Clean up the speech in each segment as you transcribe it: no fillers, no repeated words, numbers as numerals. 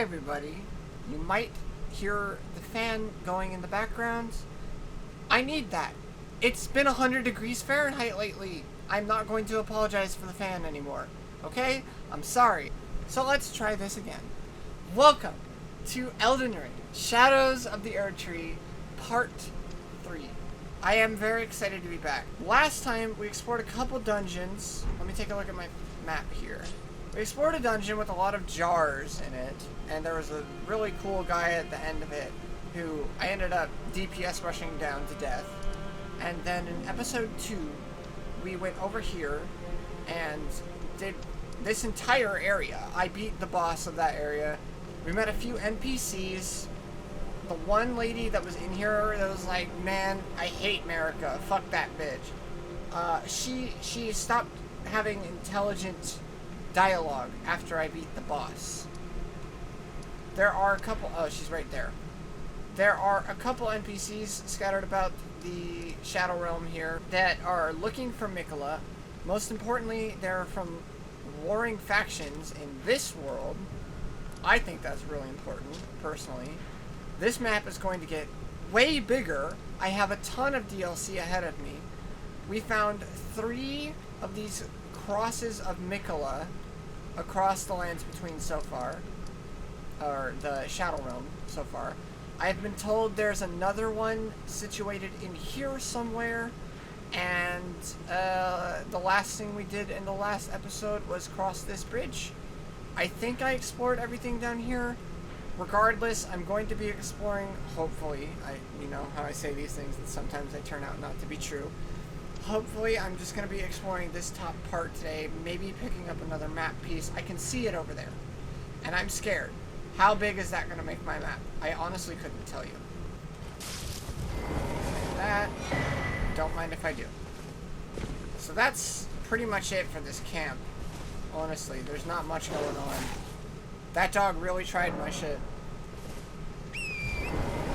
everybody. You might hear the fan going in the background. I need that. It's been 100 degrees Fahrenheit lately. I'm not going to apologize for the fan anymore. Okay? I'm sorry. So let's try this again. Welcome to Elden Ring, Shadows of the Erdtree, Part 3. I am very excited to be back. Last time, we explored a couple dungeons. Let me take a look at my map here. We explored a dungeon with a lot of jars in it, and there was a really cool guy at the end of it who I ended up DPS rushing down to death. And then in episode 2, we went over here and did this entire area. I beat the boss of that area. We met a few NPCs. The one lady that was in here that was like, man, I hate America. Fuck that bitch. She stopped having intelligent dialogue after I beat the boss. There are a couple... Oh, she's right there. There are a couple NPCs scattered about the Shadow Realm here that are looking for Mikola. Most importantly, they're from warring factions in this world. I think that's really important, personally. This map is going to get way bigger. I have a ton of DLC ahead of me. We found 3 of these crosses of Mikola across the lands between so far. Or the Shadow Realm so far. I've been told there's another one situated in here somewhere. And the last thing we did in the last episode was cross this bridge. I think I explored everything down here. Regardless, I'm going to be exploring, hopefully. You know how I say these things, and sometimes they turn out not to be true. Hopefully, I'm just going to be exploring this top part today, maybe picking up another map piece. I can see it over there, and I'm scared. How big is that going to make my map? I honestly couldn't tell you. Like that. Don't mind if I do. So that's pretty much it for this camp. Honestly, there's not much going on. That dog really tried my shit.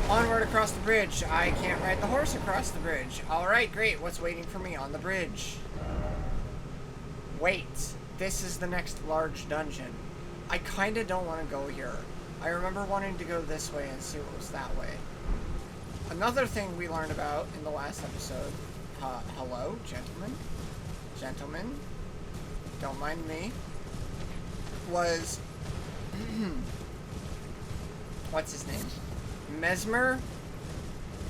Onward across the bridge. I can't ride the horse across the bridge. Alright, great. What's waiting for me on the bridge? Wait. This is the next large dungeon. I kinda don't want to go here. I remember wanting to go this way and see what was that way. Another thing we learned about in the last episode. Hello, gentlemen? Gentlemen? Don't mind me. Was... what's his name? Mesmer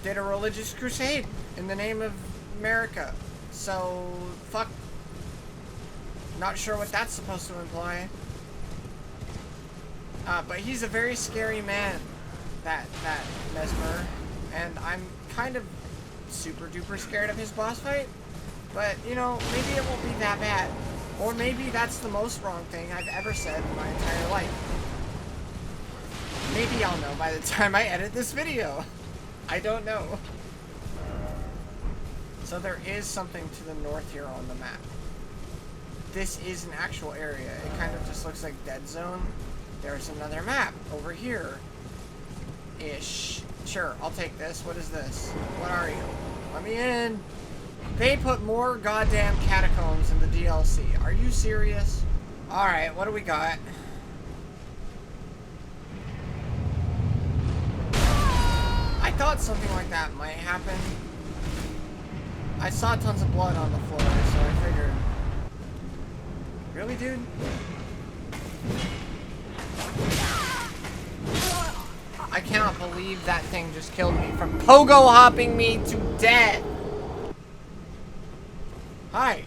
did a religious crusade in the name of America. So, fuck. Not sure what that's supposed to imply. But he's a very scary man, that Mesmer. And I'm kind of super duper scared of his boss fight. But, you know, maybe it won't be that bad. Or maybe that's the most wrong thing I've ever said in my entire life. Maybe I'll know by the time I edit this video. I don't know. So there is something to the north here on the map. This is an actual area. It kind of just looks like Dead Zone. There's another map over here. Ish. Sure, I'll take this. What is this? What are you? Let me in. They put more goddamn catacombs in the DLC. Are you serious? Alright, what do we got? I thought something like that might happen. I saw tons of blood on the floor, so I figured... Really, dude? I cannot believe that thing just killed me from pogo hopping me to death! Hi.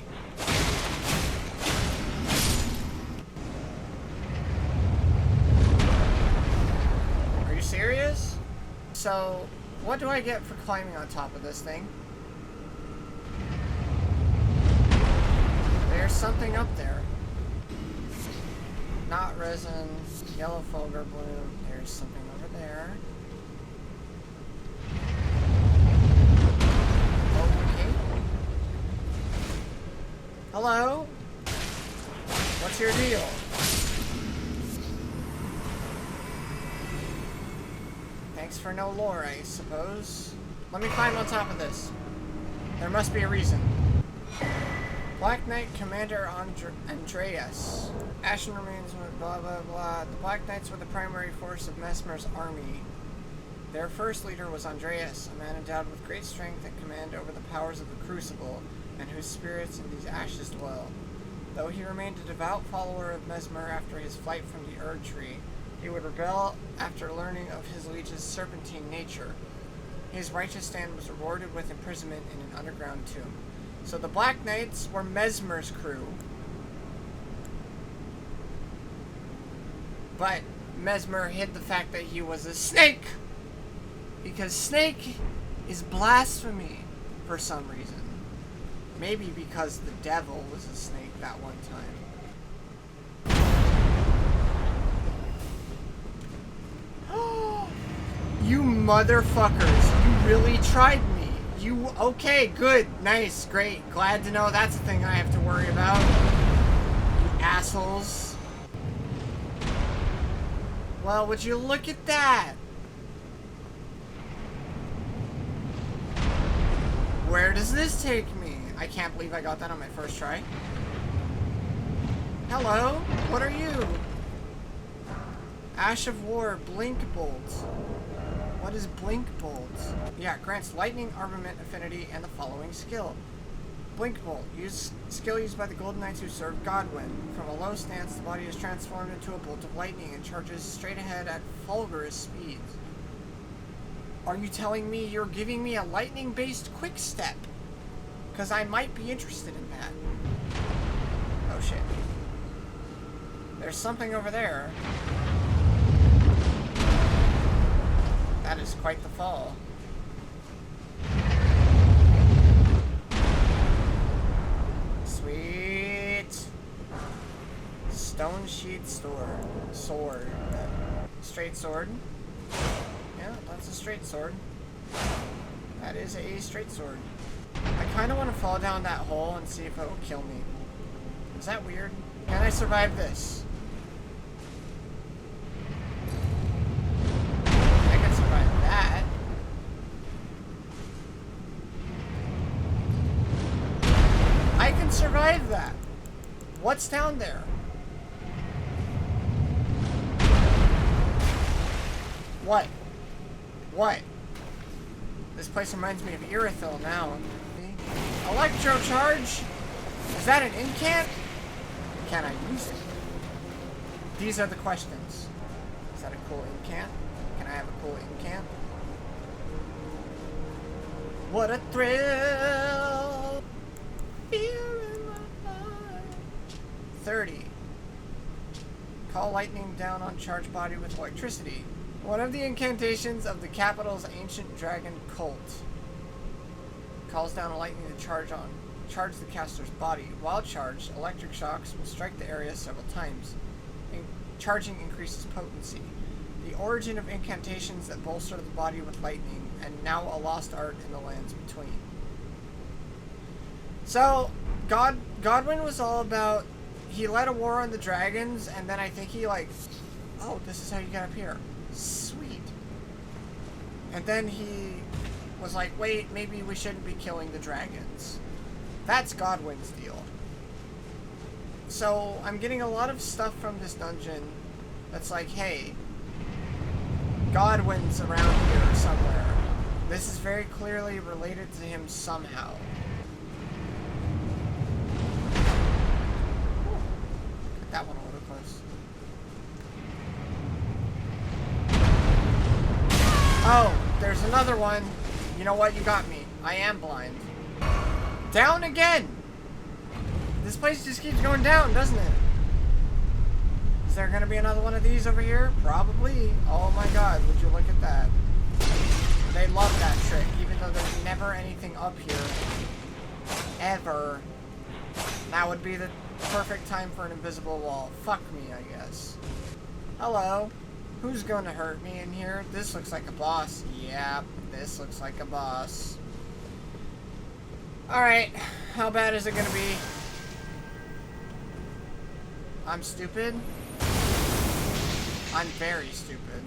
Are you serious? So, what do I get for climbing on top of this thing? There's something up there. Not resin, yellow fulgur bloom. There's something over there. Hello? What's your deal? Thanks for no lore, I suppose. Let me climb on top of this. There must be a reason. Black Knight Commander Andreas. Ashen remains with blah blah blah. The Black Knights were the primary force of Mesmer's army. Their first leader was Andreas, a man endowed with great strength and command over the powers of the Crucible, and whose spirits in these ashes dwell. Though he remained a devout follower of Mesmer after his flight from the Erd Tree, he would rebel after learning of his liege's serpentine nature. His righteous stand was rewarded with imprisonment in an underground tomb. So the Black Knights were Mesmer's crew. But Mesmer hid the fact that he was a snake! Because snake is blasphemy for some reason. Maybe because the devil was a snake that one time. You motherfuckers, you really tried me. You, okay, good, nice, great. Glad to know that's a thing I have to worry about. You assholes. Well, would you look at that? Where does this take me? I can't believe I got that on my first try. Hello, what are you? Ash of War, Blink Bolt. What is Blink Bolt? Yeah, grants lightning, armament, affinity, and the following skill. Blink Bolt, skill used by the Golden Knights who serve Godwin. From a low stance, the body is transformed into a bolt of lightning and charges straight ahead at fulgurous speeds. Are you telling me you're giving me a lightning-based quick step? Because I might be interested in that. Oh shit. There's something over there. That is quite the fall. Sweet. Stone sheath sword. Straight sword. Yeah, that's a straight sword. That is a straight sword. I kind of want to fall down that hole and see if it will kill me. Is that weird? Can I survive this? I can survive that. I can survive that. What's down there? What? What? This place reminds me of Irithyll now. Electro charge? Is that an incant? Can I use it? These are the questions. Is that a cool incant? Can I have a cool incant? What a thrill! Fear in my heart. 30. Call lightning down on charged body with electricity. One of the incantations of the capital's ancient dragon cult. Calls down a lightning to charge the caster's body. While charged, electric shocks will strike the area several times. Charging increases potency. The origin of incantations that bolster the body with lightning, and now a lost art in the lands between. So, Godwin was all about, he led a war on the dragons, and then I think he oh, this is how you get up here. Sweet. And then he was like, wait, maybe we shouldn't be killing the dragons. That's Godwin's deal. So I'm getting a lot of stuff from this dungeon that's like, hey, Godwin's around here somewhere. This is very clearly related to him somehow. Get that one a little close. Oh, there's another one. You know what? You got me. I am blind. Down again! This place just keeps going down, doesn't it? Is there gonna be another one of these over here? Probably. Oh my god, would you look at that. They love that trick, even though there's never anything up here. Ever. That would be the perfect time for an invisible wall. Fuck me, I guess. Hello. Who's gonna hurt me in here? This looks like a boss. Yeah, this looks like a boss. Alright, how bad is it gonna be? I'm stupid? I'm very stupid.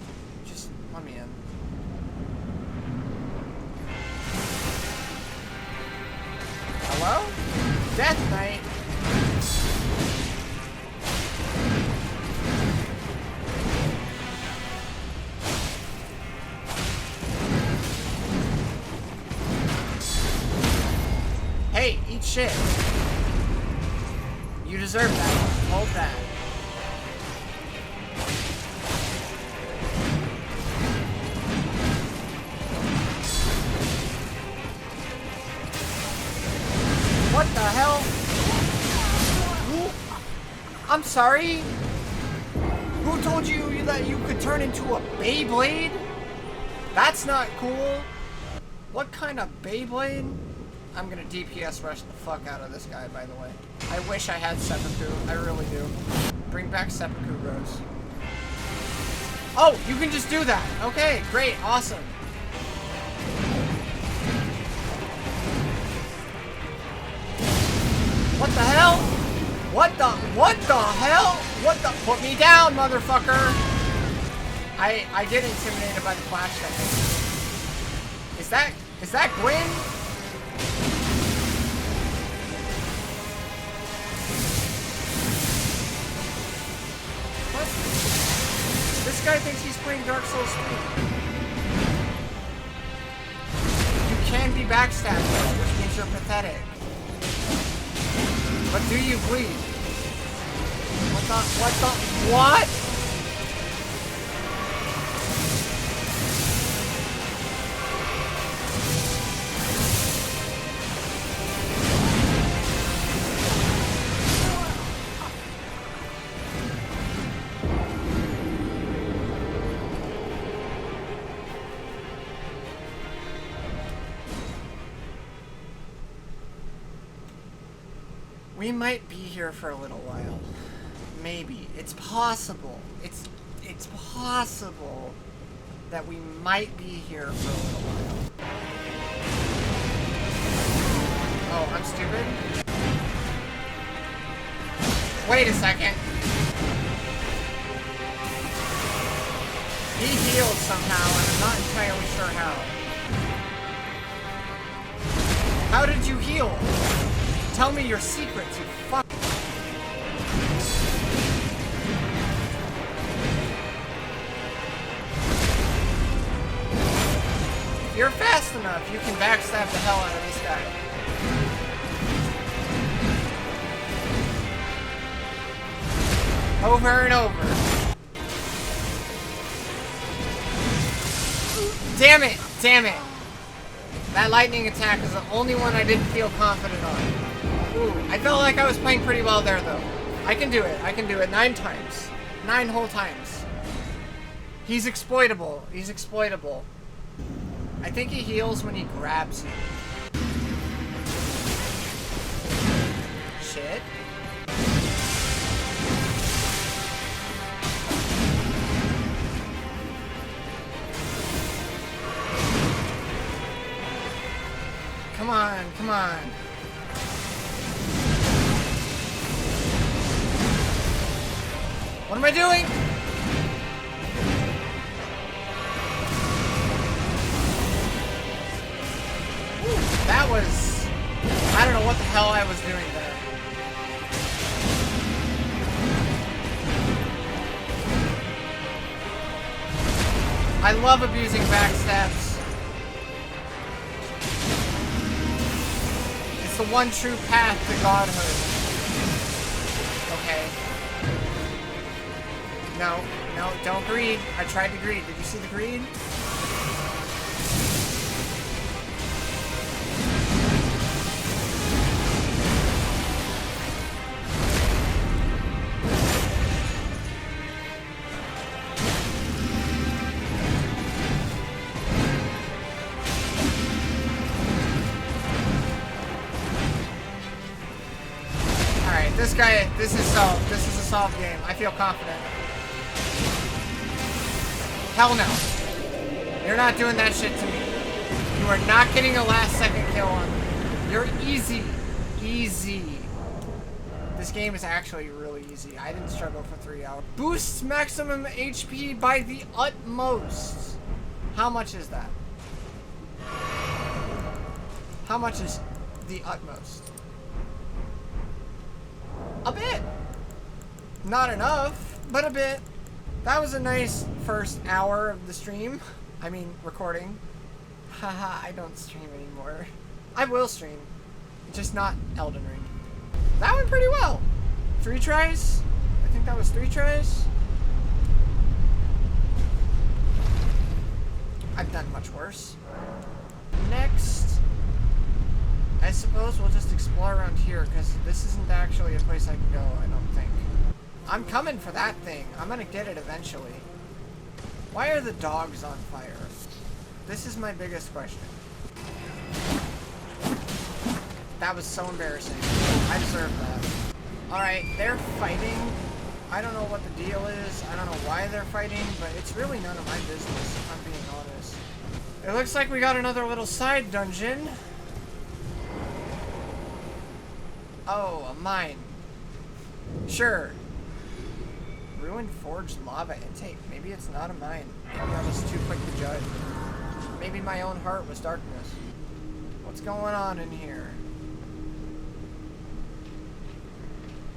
Just let me in. Hello? Death Knight? Hey, eat shit. You deserve that. Hold that. What the hell? I'm sorry? Who told you that you could turn into a Beyblade? That's not cool. What kind of Beyblade? I'm gonna DPS rush the fuck out of this guy, by the way. I wish I had seppuku. I really do. Bring back seppuku, Rose. Oh, you can just do that. Okay, great, awesome. What the hell? What the hell? What the? Put me down, motherfucker. I get intimidated by the flash thing. Is that Gwen? What? This guy thinks he's playing Dark Souls 3. You can be backstabbed though, which means you're pathetic. But do you bleed? What? We might be here for a little while. Maybe. It's possible. It's possible that we might be here for a little while. Oh, I'm stupid? Wait a second. He healed somehow, and I'm not entirely sure how. How did you heal? Tell me your secrets, you fuck. If you're fast enough, you can backstab the hell out of this guy. Over and over. Damn it! Damn it! That lightning attack is the only one I didn't feel confident on. Ooh, I felt like I was playing pretty well there, though. I can do it. I can do it 9 times. 9 whole times. He's exploitable. He's exploitable. I think he heals when he grabs you. Shit. Come on, come on. What am I doing? Ooh, that was... I don't know what the hell I was doing there. I love abusing backstabs. It's the one true path to godhood. Okay. No, no, don't greed. I tried to greed. Did you see the greed? Alright, this guy, this is solved. This is a solved game. I feel confident. Hell no. You're not doing that shit to me. You are not getting a last second kill on me. You're easy. Easy. This game is actually really easy. I didn't struggle for 3 hours. Boosts maximum HP by the utmost. How much is that? How much is the utmost? A bit. Not enough, but a bit. That was a nice first hour of the stream. I mean, recording. Haha, I don't stream anymore. I will stream. Just not Elden Ring. That went pretty well. 3 tries? I think that was 3 tries. I've done much worse. Next, I suppose we'll just explore around here, because this isn't actually a place I can go, I don't think. I'm coming for that thing. I'm gonna get it eventually. Why are the dogs on fire? This is my biggest question. That was so embarrassing. I deserve that. Alright, they're fighting. I don't know what the deal is. I don't know why they're fighting, but it's really none of my business, if I'm being honest. It looks like we got another little side dungeon. Oh, a mine. Sure. Ruined forged lava intake. Maybe it's not a mine. Maybe I was too quick to judge. Maybe my own heart was darkness. What's going on in here?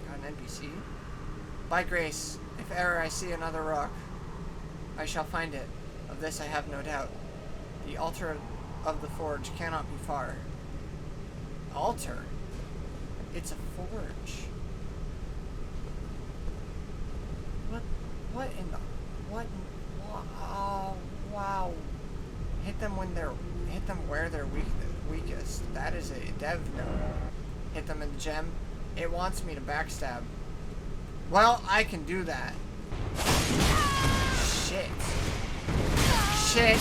Got an NPC? By grace, if ever I see another rock, I shall find it. Of this I have no doubt. The altar of the forge cannot be far. Altar? It's a forge. What in the... What? Oh, wow. Hit them where they're weakest. That is a dev note. Hit them in the gem. It wants me to backstab. Well, I can do that. Shit. Shit.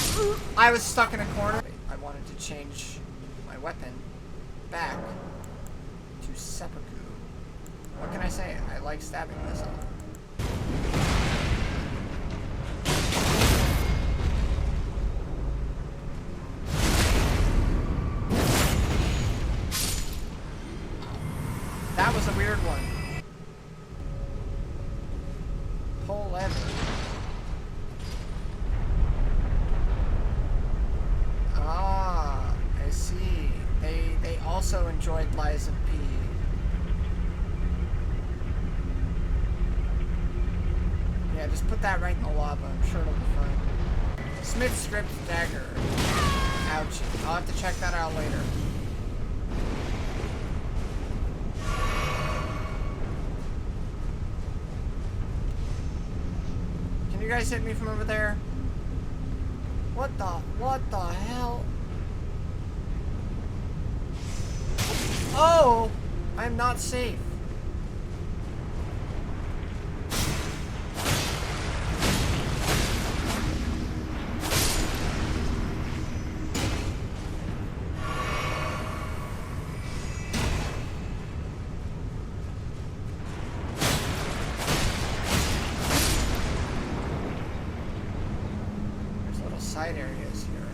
I was stuck in a corner. I wanted to change my weapon back to seppuku. What can I say? I like stabbing myself. That was a weird one. Pull lever. Ah, I see. They also enjoyed Lies of P. Yeah, just put that right in the lava. I'm sure it'll be fine. Smith script dagger. Ouch. I'll have to check that out later. Can you guys hit me from over there? What the hell? Oh! I'm not safe. Side areas here.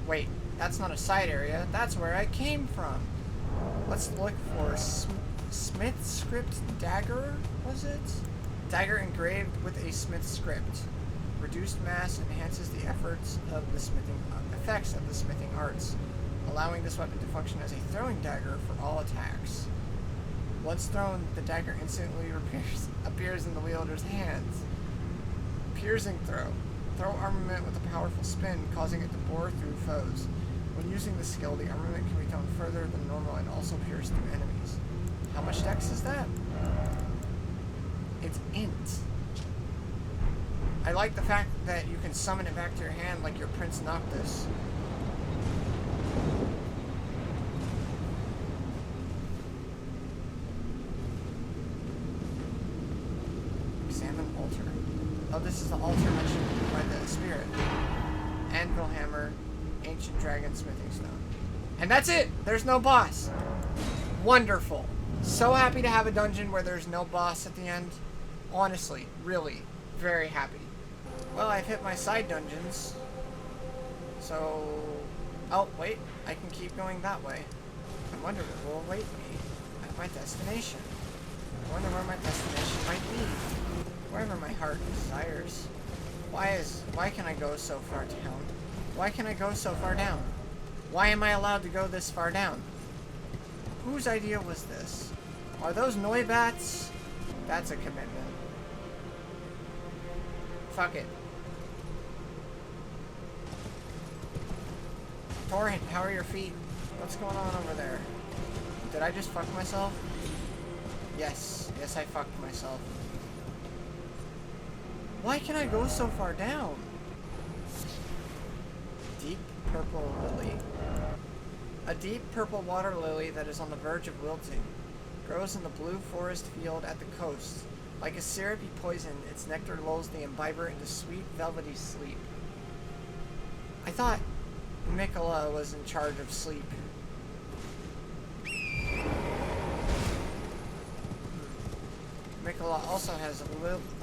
Wait, that's not a side area. That's where I came from. Let's look for Smith script dagger, was it? Dagger engraved with a Smith script. Reduced mass enhances the effects of the smithing arts, allowing this weapon to function as a throwing dagger for all attacks. Once thrown, the dagger instantly appears in the wielder's hands. Piercing throw. Throw armament with a powerful spin, causing it to bore through foes. When using the skill, the armament can be thrown further than normal and also pierce through enemies. How much dex is that? It's int. I like the fact that you can summon it back to your hand like your Prince Noctis. Examine altar. Oh, this is the altar mentioned by the spirit. Anvil hammer, ancient dragon smithing stone. And that's it! There's no boss. Wonderful. So happy to have a dungeon where there's no boss at the end. Honestly, really, very happy. Well, I've hit my side dungeons. So... Oh, wait. I can keep going that way. I wonder what will await me at my destination. I wonder where my destination might be. Wherever my heart desires. Why can I go so far down? Why can I go so far down? Why am I allowed to go this far down? Whose idea was this? Are those Noibats? That's a commitment. Fuck it. Torrent, how are your feet? What's going on over there? Did I just fuck myself? Yes. Yes, I fucked myself. Why can I go so far down? Deep purple lily. A deep purple water lily that is on the verge of wilting. Grows in the blue forest field at the coast. Like a syrupy poison, its nectar lulls the imbiber into sweet, velvety sleep. I thought Mikola was in charge of sleep. Mikola also has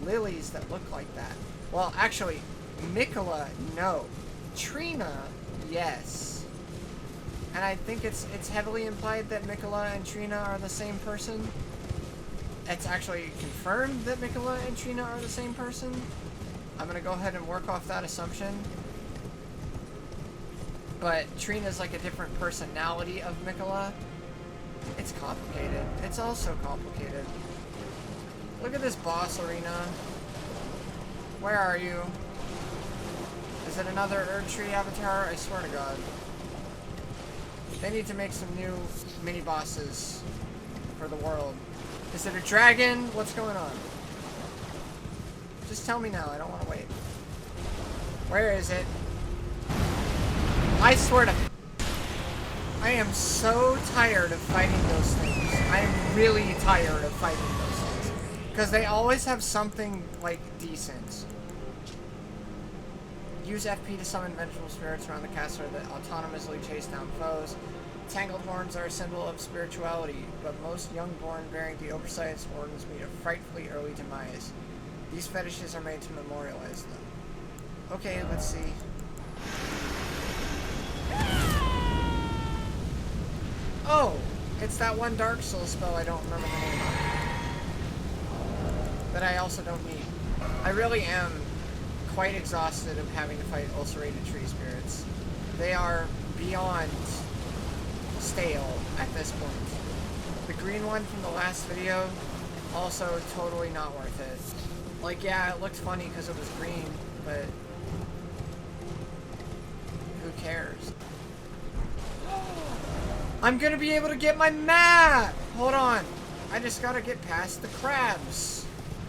lilies that look like that. Well, actually, Mikola, no. Trina, yes. And I think it's heavily implied that Mikola and Trina are the same person. It's actually confirmed that Mikola and Trina are the same person. I'm gonna go ahead and work off that assumption. But Trina's like a different personality of Mikola. It's complicated. It's also complicated. Look at this boss arena. Where are you? Is it another Erdtree avatar? I swear to God. They need to make some new mini-bosses for the world. Is it a dragon? What's going on? Just tell me now. I don't want to wait. Where is it? I swear to... I am so tired of fighting those things. I am really tired of fighting those things. Because they always have something, like, decent. Use FP to summon vengeful spirits around the castle that autonomously chase down foes. Tangled horns are a symbol of spirituality, but most youngborn bearing the oversized horns meet a frightfully early demise. These fetishes are made to memorialize them. Okay, let's see. Oh! It's that one Dark Souls spell I don't remember the name of. That I also don't need. I really am quite exhausted of having to fight ulcerated tree spirits. They are beyond stale at this point. The green one from the last video, also totally not worth it. Like, yeah, it looked funny because it was green, but who cares? I'm gonna be able to get my map! Hold on. I just gotta get past the crabs.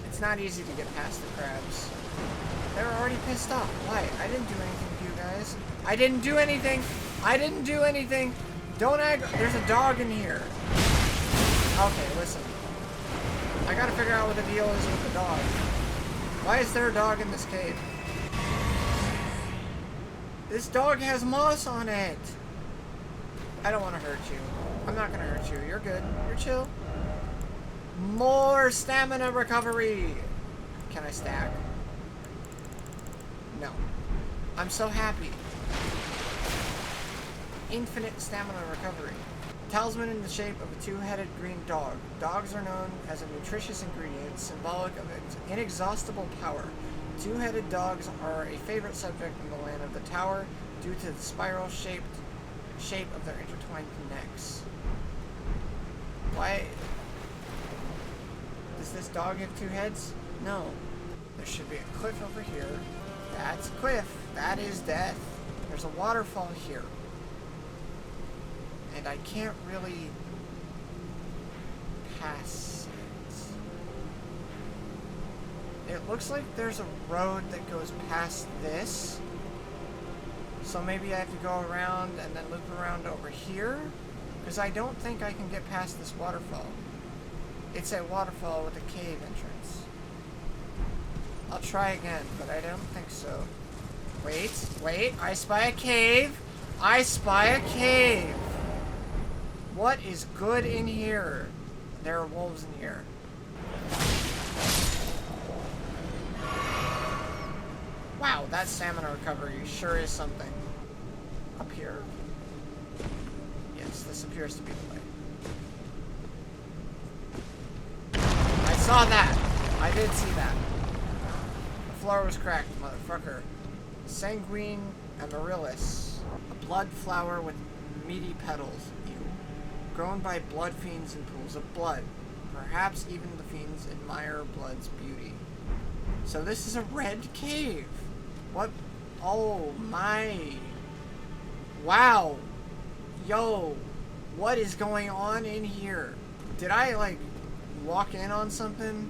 It's not easy to get past the crabs. They're already pissed off. Why? I didn't do anything to you guys. I didn't do anything. I didn't do anything. Don't aggro. There's a dog in here. Okay, listen. I gotta figure out what the deal is with the dog. Why is there a dog in this cave? This dog has moss on it. I don't want to hurt you. I'm not gonna hurt you. You're good. You're chill. More stamina recovery. Can I stack? No. I'm so happy. Infinite stamina recovery. Talisman in the shape of a two-headed green dog. Dogs are known as a nutritious ingredient, symbolic of inexhaustible power. Two-headed dogs are a favorite subject in the land of the tower due to the spiral-shaped shape of their intertwined necks. Why? Does this dog have two heads? No. There should be a cliff over here. That's a cliff. That is death. There's a waterfall here. And I can't really pass it. It looks like there's a road that goes past this. So maybe I have to go around and then loop around over here? Because I don't think I can get past this waterfall. It's a waterfall with a cave entrance. I'll try again, but I don't think so. Wait, I spy a cave! I spy a cave! What is good in here? There are wolves in here. Wow, that stamina recovery sure is something. Up here? Yes, this appears to be the way. I saw that! I did see that. The floor was cracked, motherfucker. Sanguine amaryllis. A blood flower with meaty petals. Ew. grown by blood fiends in pools of blood. Perhaps even the fiends admire blood's beauty. So this is a red cave. What? Oh my. Wow. Yo. What is going on in here? Did I, like, walk in on something?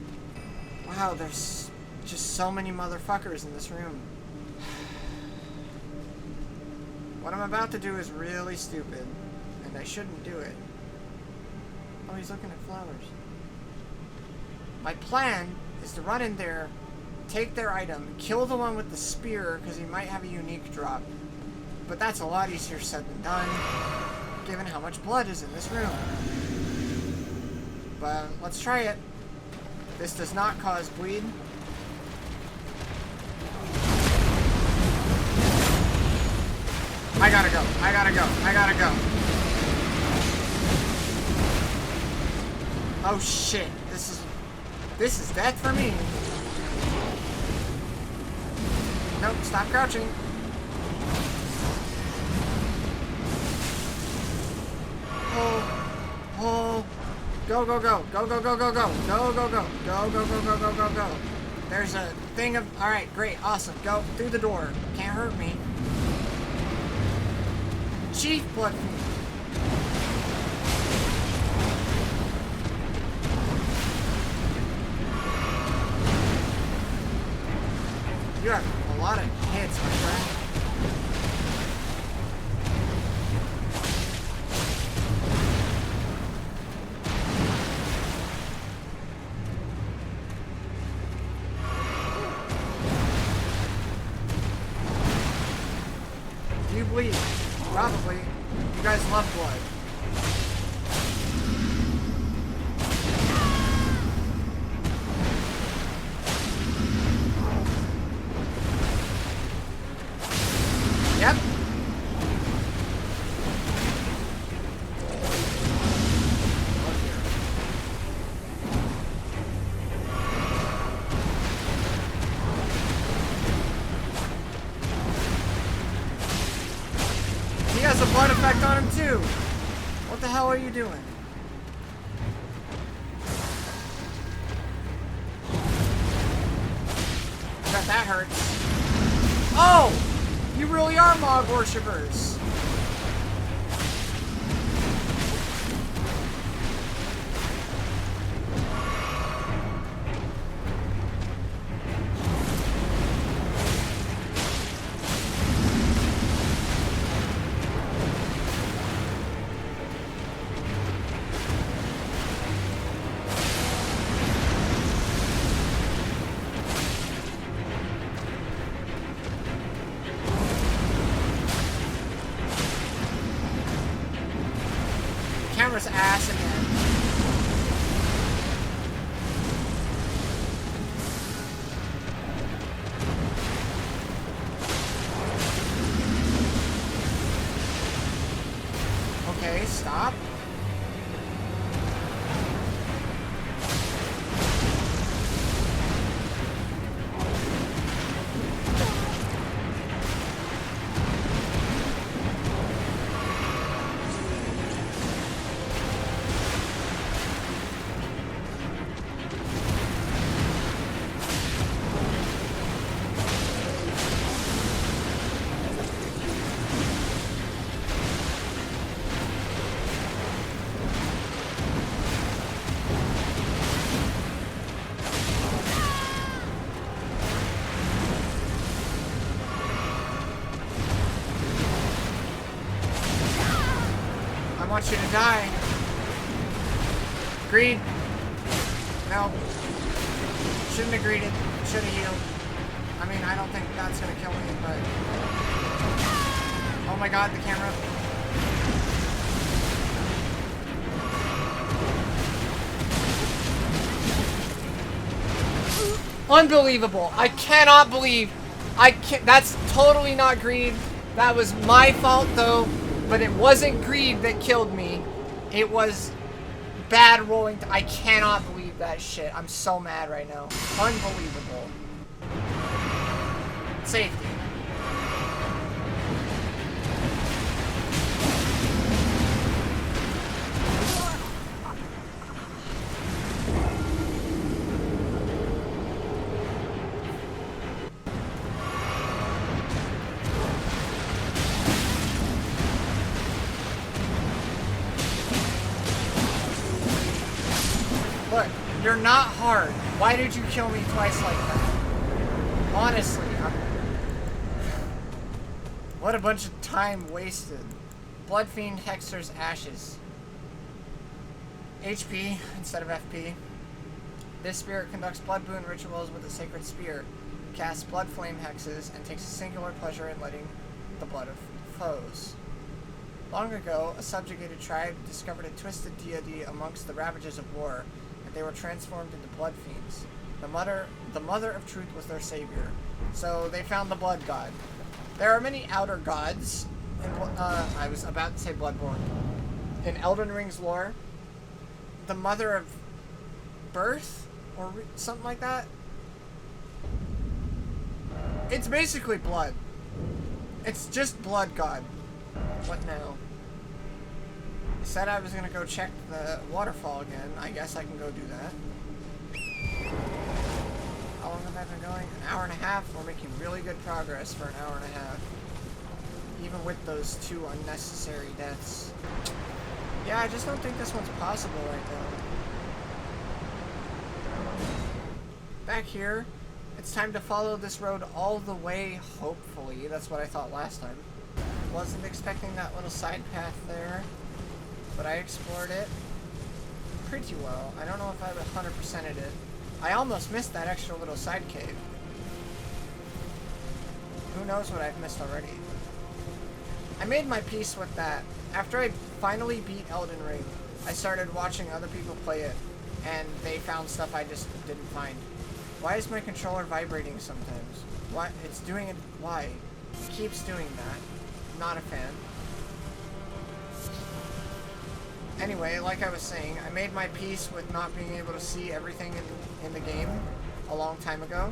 Wow, there's just so many motherfuckers in this room. What I'm about to do is really stupid, and I shouldn't do it. Oh, he's looking at flowers. My plan is to run in there, take their item, kill the one with the spear, because he might have a unique drop. But that's a lot easier said than done, given how much blood is in this room. But let's try it. This does not cause bleed. I gotta go. I gotta go. I gotta go. Oh shit. This is death for me. Nope, stop crouching. Oh. Go, go, go. Go, go, go, go, go. Go, go, go. Go, go, go, go, go, go, go. There's a thing of... Alright, great, awesome. Go through the door. Can't hurt me. Chief Blood Fiend. You have a lot of hits, my friend. Do you bleed? Probably. You guys love blood. Yep. He has a blood effect on him too. What the hell are you doing? Bet that hurts. Oh! You really are Mog worshippers. Camera's ass again. Okay, stop. I want you to die. Greed. No. Shouldn't have greeted. Should have healed. I mean, I don't think that's gonna kill me, but... Oh my god, the camera. Unbelievable. I cannot believe. That's totally not greed. That was my fault, though. But it wasn't greed that killed me. It was bad rolling. I cannot believe that shit. I'm so mad right now. Unbelievable. Safety. You're not hard. Why did you kill me twice like that? Honestly, what a bunch of time wasted. Bloodfiend Hexer's Ashes. HP instead of FP. This spirit conducts blood boon rituals with a sacred spear, casts blood flame hexes, and takes a singular pleasure in letting the blood of foes. Long ago, a subjugated tribe discovered a twisted deity amongst the ravages of war, and they were transformed into blood fiends. The mother of truth was their savior. So they found the blood god. There are many outer gods. I was about to say Bloodborne. In Elden Ring's lore, the mother of birth, or something like that. It's basically blood. It's just blood god. What now? I said I was gonna go check the waterfall again. I guess I can go do that. How long have I been going? An hour and a half. We're making really good progress for an hour and a half. Even with those 2 unnecessary deaths. Yeah, I just don't think this one's possible right now. Back here, it's time to follow this road all the way, hopefully. That's what I thought last time. Wasn't expecting that little side path there, but I explored it pretty well. I don't know if I've 100%ed it. I almost missed that extra little side cave. Who knows what I've missed already. I made my peace with that. After I finally beat Elden Ring, I started watching other people play it, and they found stuff I just didn't find. Why is my controller vibrating sometimes? Why? It's doing it. Why? It keeps doing that. Not a fan. Anyway, like I was saying, I made my peace with not being able to see everything in the game a long time ago.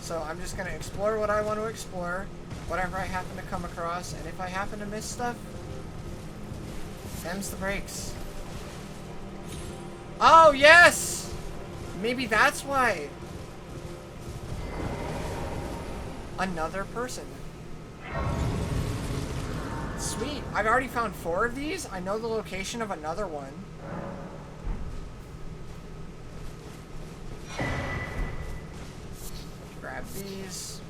So I'm just going to explore what I want to explore, whatever I happen to come across, and if I happen to miss stuff, them's the breaks. Oh, yes! Maybe that's why. Another person. Sweet. I've already found 4 of these. I know the location of another one. Grab these.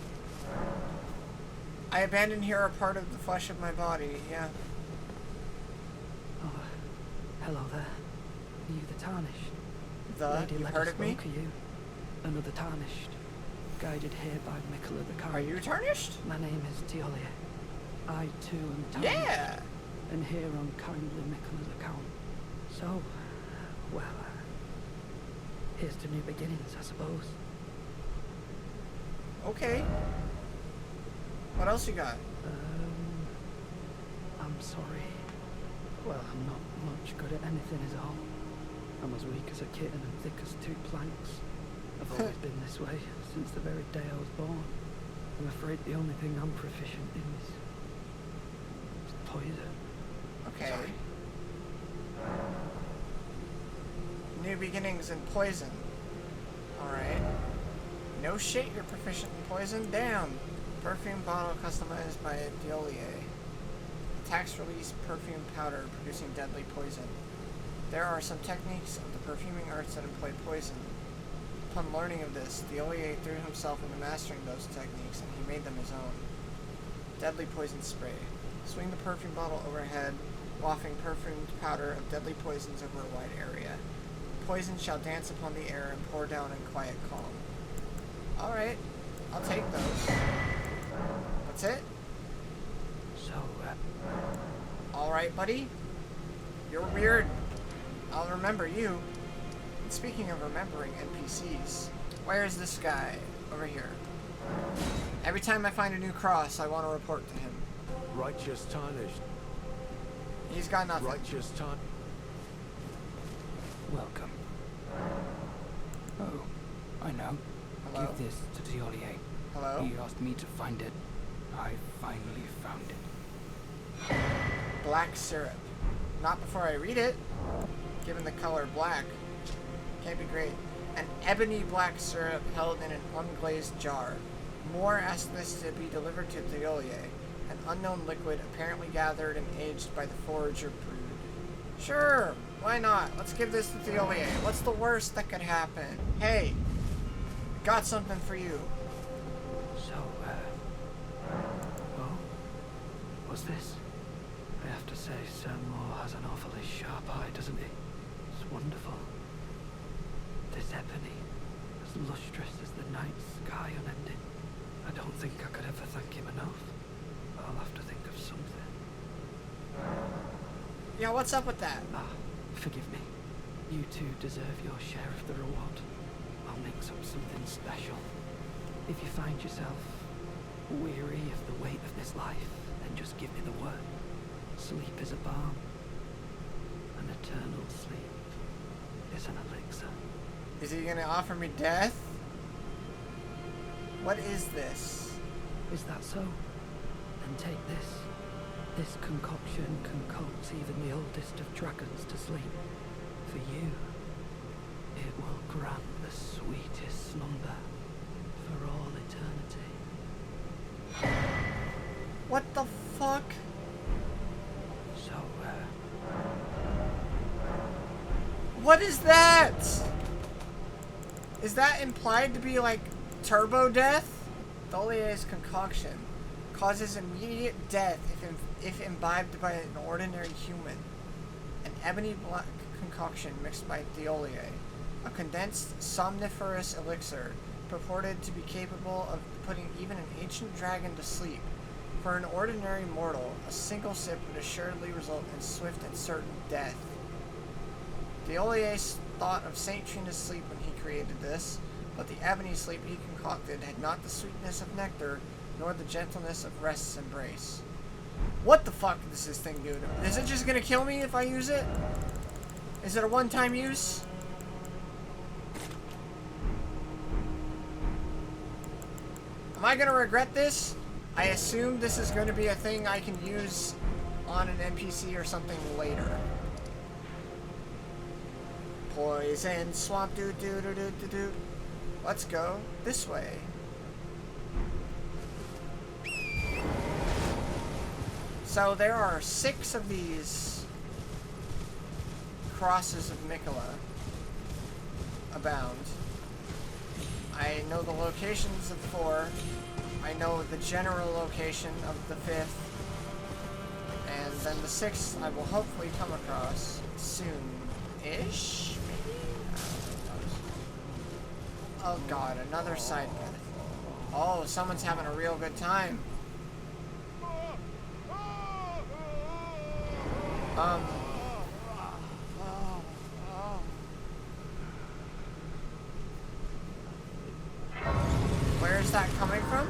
I abandoned here a part of the flesh of my body. Yeah. Oh, hello there. Are you the Tarnished? Lady, you've heard of me? Are you? Another Tarnished. Guided here by Mikola the Kind. Are you Tarnished? My name is Teolia. I too am Tarnished. Yeah! And here on kindly Mikola's account. So, well, here's to new beginnings, I suppose. Okay. What else you got? I'm sorry. Well, I'm not much good at anything is all. I'm as weak as a kitten and thick as 2 planks. I've always been this way, since the very day I was born. I'm afraid the only thing I'm proficient in is poison. Okay. Sorry. New beginnings in poison. Alright. No shit, you're proficient in poison? Damn. Perfume bottle customized by Diolier. Attacks release perfume powder producing deadly poison. There are some techniques of the perfuming arts that employ poison. Upon learning of this, Diolier threw himself into mastering those techniques and he made them his own. Deadly poison spray. Swing the perfume bottle overhead, wafting perfumed powder of deadly poisons over a wide area. Poison shall dance upon the air and pour down in quiet calm. Alright, I'll take those. That's it? So, Alright, buddy. You're weird. I'll remember you. And speaking of remembering NPCs, where is this guy? Over here. Every time I find a new cross, I want to report to him. Righteous Tarnished. He's got nothing. Righteous Tarnished. welcome. Oh, I know. Hello? Give this to Diolier. Hello? He asked me to find it. I finally found it. Black syrup. Not before I read it. Given the color black. Can't be great. An ebony black syrup held in an unglazed jar. Moore asked this to be delivered to Diolier. An unknown liquid apparently gathered and aged by the forager brood. Sure! Why not? Let's give this to Theolia. What's the worst that could happen? Hey, got something for you. So, oh, what's this? I have to say, Sir Moore has an awfully sharp eye, doesn't he? It's wonderful. This ebony, as lustrous as the night sky unending. I don't think I could ever thank him enough. But I'll have to think of something. Yeah, what's up with that? Forgive me. You two deserve your share of the reward. I'll mix up something special. If you find yourself weary of the weight of this life, then just give me the word. Sleep is a balm. An eternal sleep is an elixir. Is he gonna offer me death? What is this? Is that so? Then take this. This concoction concocts even the oldest of dragons to sleep. For you, it will grant the sweetest slumber for all eternity. What the fuck? So, what is that? Is that implied to be like turbo death? Tholier's concoction causes immediate death if imbibed by an ordinary human. An ebony black concoction mixed by Thiolier, a condensed somniferous elixir purported to be capable of putting even an ancient dragon to sleep. For an ordinary mortal, a single sip would assuredly result in swift and certain death. Thiolier thought of Saint Trina's sleep when he created this, but the ebony sleep he concocted had not the sweetness of nectar, nor the gentleness of rest's embrace. What the fuck does this thing do? Is it just gonna kill me if I use it? Is it a one-time use? Am I gonna regret this? I assume this is gonna be a thing I can use on an NPC or something later. Poison swamp doo doo doo doo doo doo. Let's go this way. So there are 6 of these crosses of Mikola abound. I know the locations of 4. I know the general location of the 5th. And then the 6th I will hopefully come across soon-ish, maybe? Oh god, another side path. Oh, someone's having a real good time. Where is that coming from?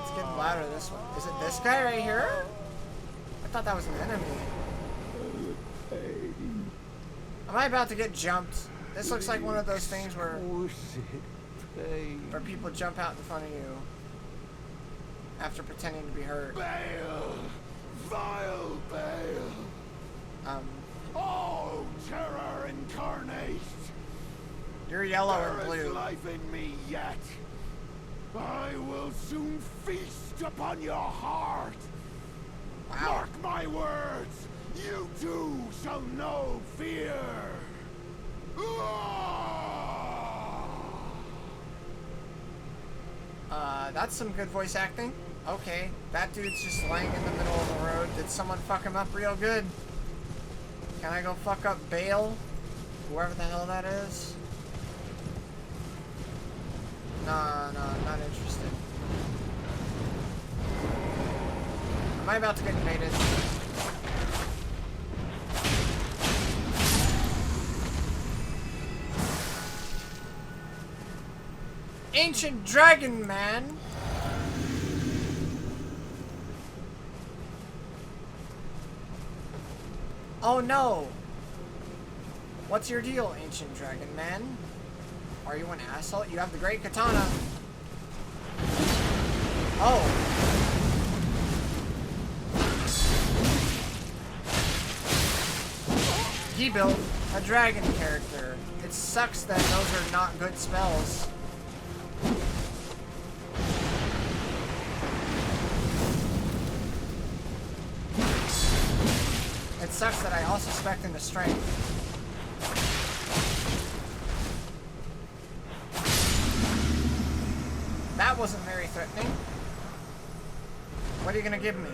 It's getting louder this one. Is it this guy right here? I thought that was an enemy. Am I about to get jumped? This looks like one of those things where people jump out in front of you after pretending to be hurt. Bale! Vile Bale! Oh, terror incarnate! You're yellow and There is blue. life in me yet. I will soon feast upon your heart. Wow. Mark my words. You too shall know fear. That's some good voice acting. Okay, that dude's just laying in the middle of the road. Did someone fuck him up real good? Can I go fuck up Bale? Whoever the hell that is? Nah, I'm not interested. Am I about to get invaded? Ancient Dragon Man! Oh no! What's your deal, Ancient Dragon Man? Are you an asshole? You have the great katana. Oh. He built. a dragon character. It sucks that those are not good spells. It sucks that I also spec into strength. That wasn't very threatening. What are you gonna give me?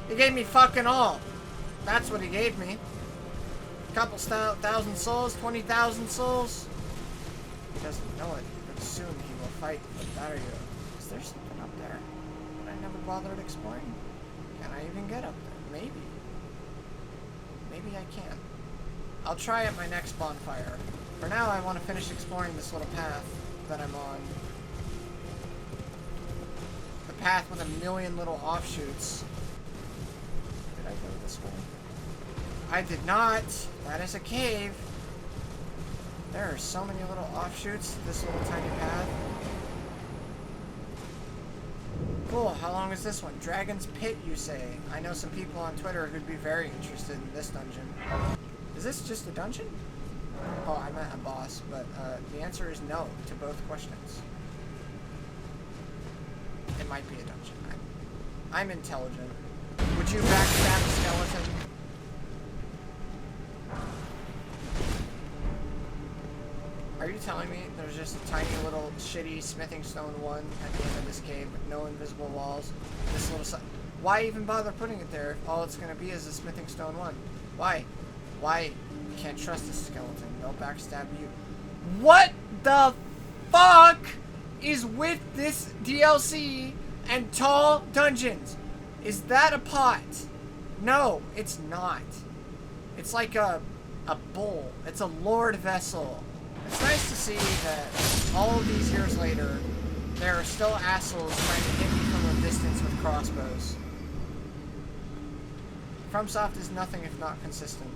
He gave me fucking all. That's what he gave me. Couple thousand souls, 20,000 souls. He doesn't know it, but soon he will fight the barrier. Is there something up there that I never bothered exploring? Can I even get up there? Maybe. Maybe I can. I'll try at my next bonfire. For now, I want to finish exploring this little path that I'm on. The path with a million little offshoots. Did I go this way? I did not. That is a cave. There are so many little offshoots to this little tiny path. Cool. How long is this one? Dragon's Pit, you say? I know some people on Twitter who'd be very interested in this dungeon. Is this just a dungeon? Oh, I meant a boss, but the answer is no to both questions. It might be a dungeon. I'm intelligent. Would you backstab a skeleton? Are you telling me there's just a tiny little shitty smithing stone one at the end of this cave with no invisible walls? This little why even bother putting it there if all it's gonna be is a smithing stone one? Why? Why? You can't trust this skeleton. They'll backstab you. What the fuck is with this DLC and tall dungeons? Is that a pot? No, it's not. It's like a bowl. It's a lord vessel. It's nice to see that all of these years later, there are still assholes trying to hit me from a distance with crossbows. FromSoft is nothing if not consistent.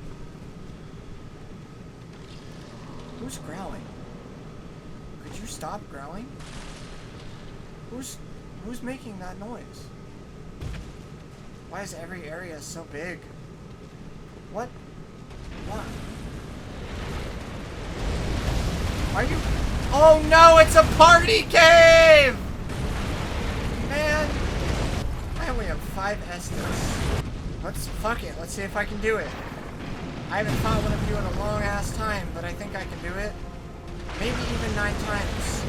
Who's growling? Could you stop growling? Who's making that noise? Why is every area so big? What? What? Are you? Oh no, it's a party cave! Man, I only have 5 Estus. Fuck it, let's see if I can do it. I haven't fought one of you in a long ass time, but I think I can do it. Maybe even 9 times.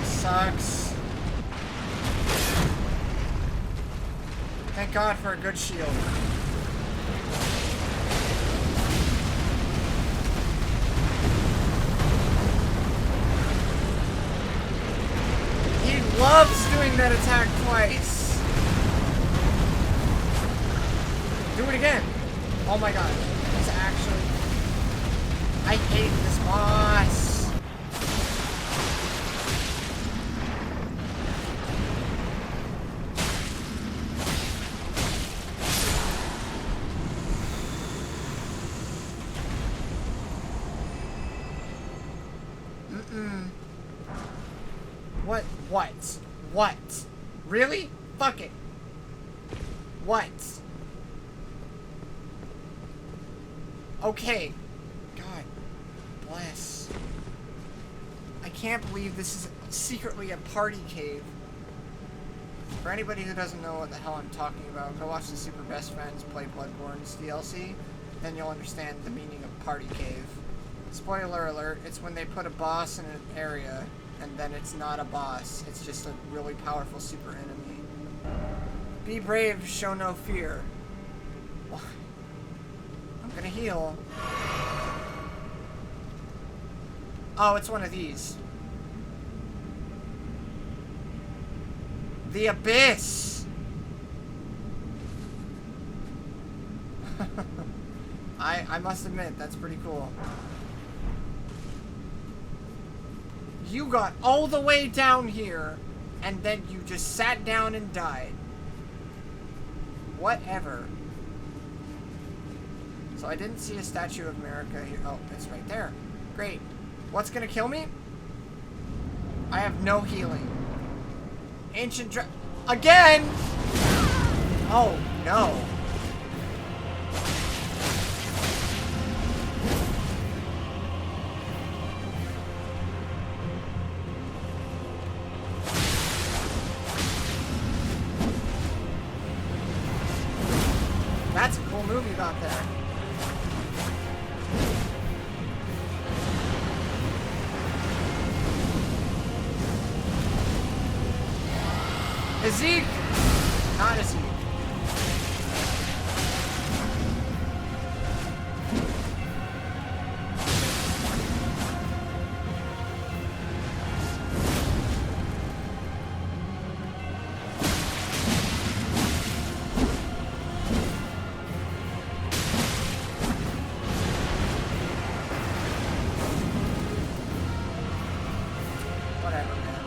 Sucks. Thank God for a good shield. He loves doing that attack twice. Do it again. Oh my God. It's actually... I hate this boss. What? Really? Fuck it. What? Okay. God bless. I can't believe this is secretly a party cave. For anybody who doesn't know what the hell I'm talking about, go watch the Super Best Friends Play Bloodborne's DLC, then you'll understand the meaning of party cave. Spoiler alert, it's when they put a boss in an area, and then it's not a boss, it's just a really powerful super enemy. Be brave, show no fear. I'm gonna heal. Oh, it's one of these. The Abyss! I must admit, that's pretty cool. You got all the way down here, and then you just sat down and died. Whatever. So I didn't see a Statue of America here. Oh, it's right there. Great. What's gonna kill me? I have no healing. Ancient again! Oh, no. That's a cool movie you got there. Zeke! Not a Zeke. Whatever, man.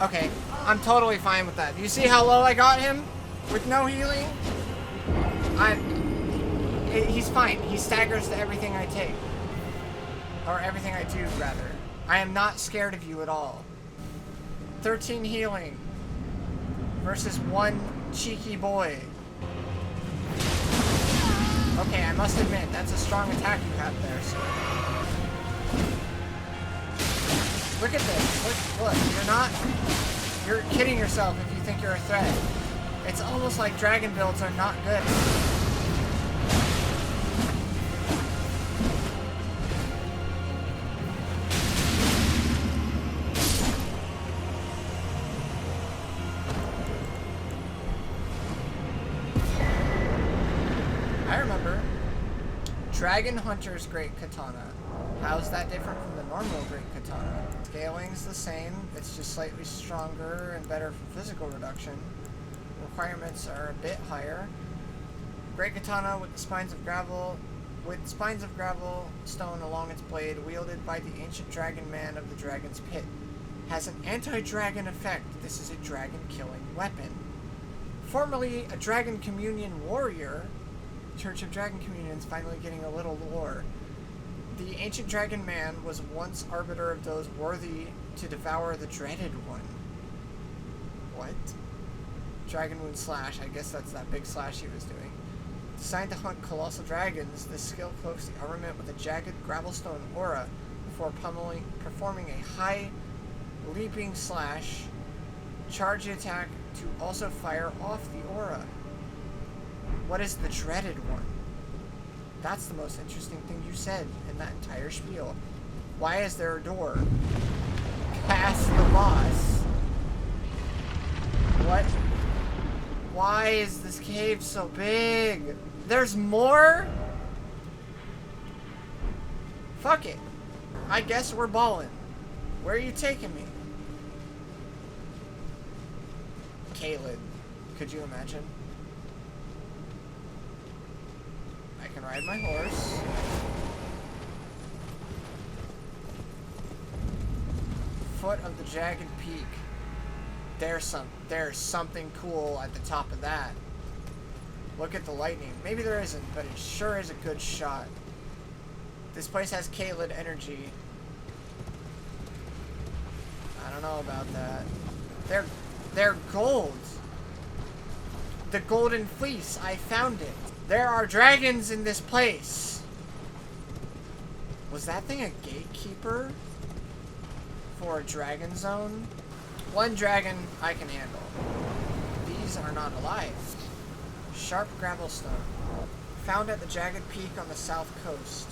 Okay, I'm totally fine with that. Do you see how low I got him? With no healing? He's fine. He staggers to everything I take. Or everything I do, rather. I am not scared of you at all. 13 healing. Versus 1 cheeky boy. Okay, I must admit, that's a strong attack you have there, sir. Look at this. Look, you're kidding yourself if you think you're a threat. It's almost like dragon builds are not good. I remember Dragon Hunter's Great Katana. How's that different from the normal Great Katana? Scaling's the same, it's just slightly stronger and better for physical reduction. Requirements are a bit higher. Great Katana with spines of gravel stone along its blade, wielded by the ancient dragon man of the Dragon's Pit. Has an anti-dragon effect. This is a dragon-killing weapon. Formerly a Dragon Communion warrior, Church of Dragon Communions finally getting a little lore. The ancient dragon man was once arbiter of those worthy to devour the dreaded one. What? Dragon Wound Slash, I guess that's that big slash he was doing. Designed to hunt colossal dragons, this skill cloaks the armament with a jagged gravelstone aura before performing a high leaping slash charge attack to also fire off the aura. What is the dreaded one? That's the most interesting thing you said in that entire spiel. Why is there a door past the boss? What? Why is this cave so big? There's more? Fuck it. I guess we're balling. Where are you taking me? Caleb, could you imagine? I can ride my horse. Foot of the jagged peak. There's something cool at the top of that. Look at the lightning. Maybe there isn't, but it sure is a good shot. This place has Kaled energy. I don't know about that. They're gold. The golden fleece. I found it. There are dragons in this place. Was that thing a gatekeeper for a dragon zone? One dragon I can handle. These are not alive. Sharp gravelstone. Found at the jagged peak on the south coast.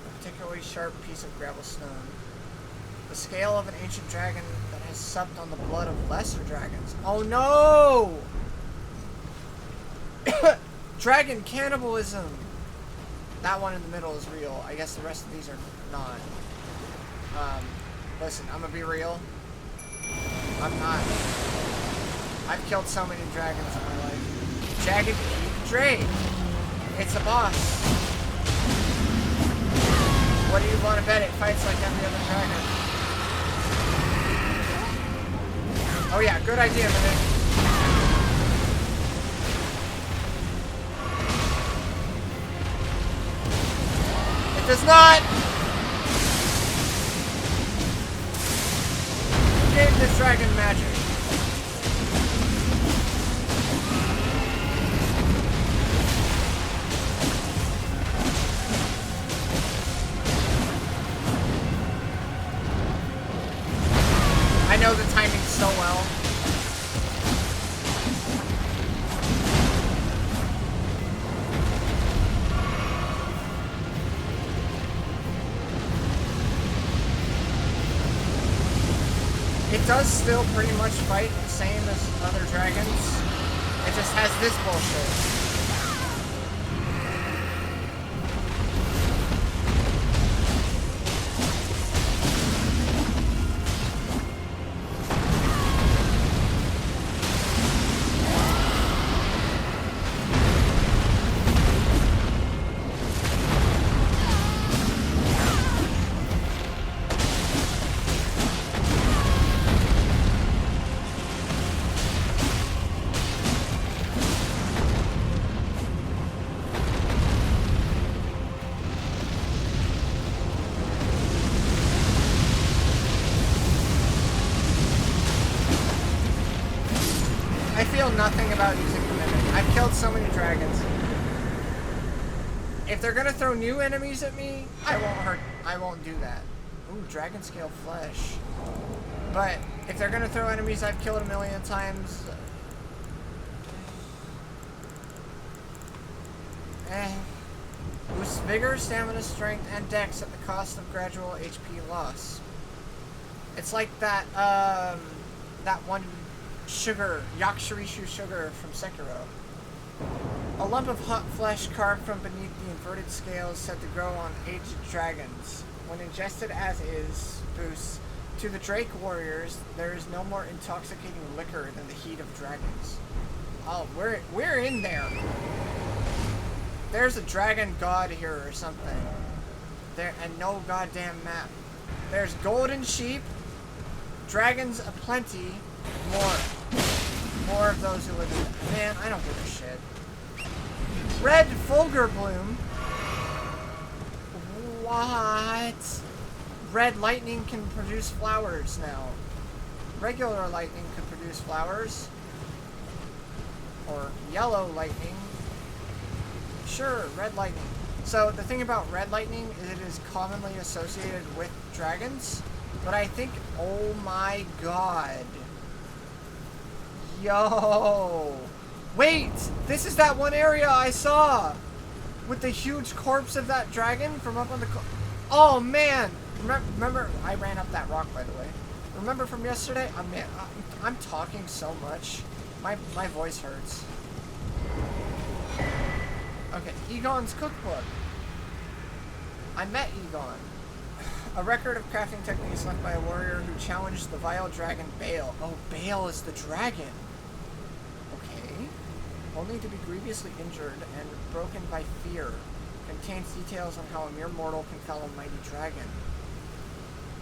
A particularly sharp piece of gravelstone. The scale of an ancient dragon that has supped on the blood of lesser dragons. Oh no! Dragon cannibalism! That one in the middle is real. I guess the rest of these are not. Listen, I'm gonna be real. I'm not. I've killed so many dragons in my life. Jagged Peak Drake! It's a boss. What do you want to bet? It fights like every other dragon. Oh yeah, good idea, man. does not! Who gave this dragon magic? I know the timing so well. It does still pretty much fight the same as other dragons. It just has this bullshit. I feel nothing about using the mimic. I've killed so many dragons. If they're gonna throw new enemies at me, I won't do that. Ooh, dragon scale flesh. But if they're gonna throw enemies I've killed a million times, boosts vigor, stamina, strength, and dex at the cost of gradual HP loss. It's like that that one sugar, Yakshirishu sugar from Sekiro. A lump of hot flesh carved from beneath the inverted scales said to grow on aged dragons. When ingested as is, boosts to the Drake warriors, there is no more intoxicating liquor than the heat of dragons. Oh, we're in there. There's a dragon god here or something. There and no goddamn map. There's golden sheep, dragons aplenty, more of those who live in. Man, I don't give a shit. Red Fulgur Bloom. What? Red lightning can produce flowers now. Regular lightning could produce flowers. Or yellow lightning. Sure, red lightning. So the thing about red lightning is it is commonly associated with dragons. But I think, oh my god. Yo. Wait, this is that one area I saw with the huge corpse of that dragon from up on the... Oh man. Remember, I ran up that rock, by the way. Remember from yesterday? I'm talking so much. My voice hurts. Okay, Egon's cookbook. I met Egon. A record of crafting techniques left by a warrior who challenged the vile dragon Bale. Oh, Bale is the dragon. Okay. Only to be grievously injured and broken by fear. Contains details on how a mere mortal can fell a mighty dragon.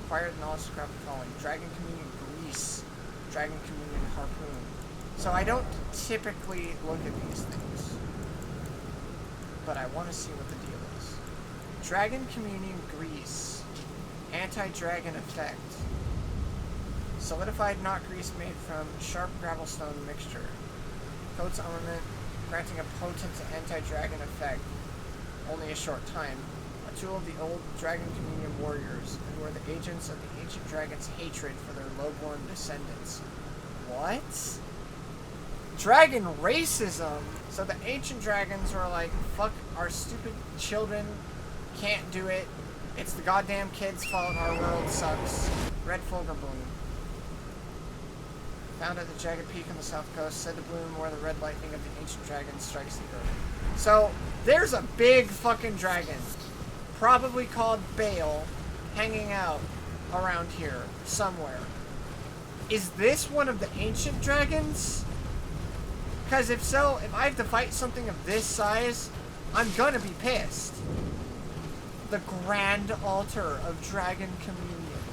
Acquired knowledge to craft the following. Dragon Communion Grease. Dragon Communion Harpoon. So I don't typically look at these things. But I want to see what the deal is. Dragon Communion Grease. Anti-dragon effect. Solidified knot grease made from sharp gravelstone mixture. Coats armament, granting a potent anti-dragon effect. Only a short time. A tool of the old Dragon Communion warriors, who were the agents of the ancient dragon's hatred for their lowborn descendants. What? Dragon racism! So the ancient dragons were like, fuck our stupid children, can't do it. It's the goddamn kids' fault, our world sucks. Red Fulgur Bloom. Found at the jagged peak on the south coast, said to bloom where the red lightning of the ancient dragon strikes the earth. So, there's a big fucking dragon, probably called Bale, hanging out around here, somewhere. Is this one of the ancient dragons? Because if so, if I have to fight something of this size, I'm gonna be pissed. The Grand Altar of Dragon Communion.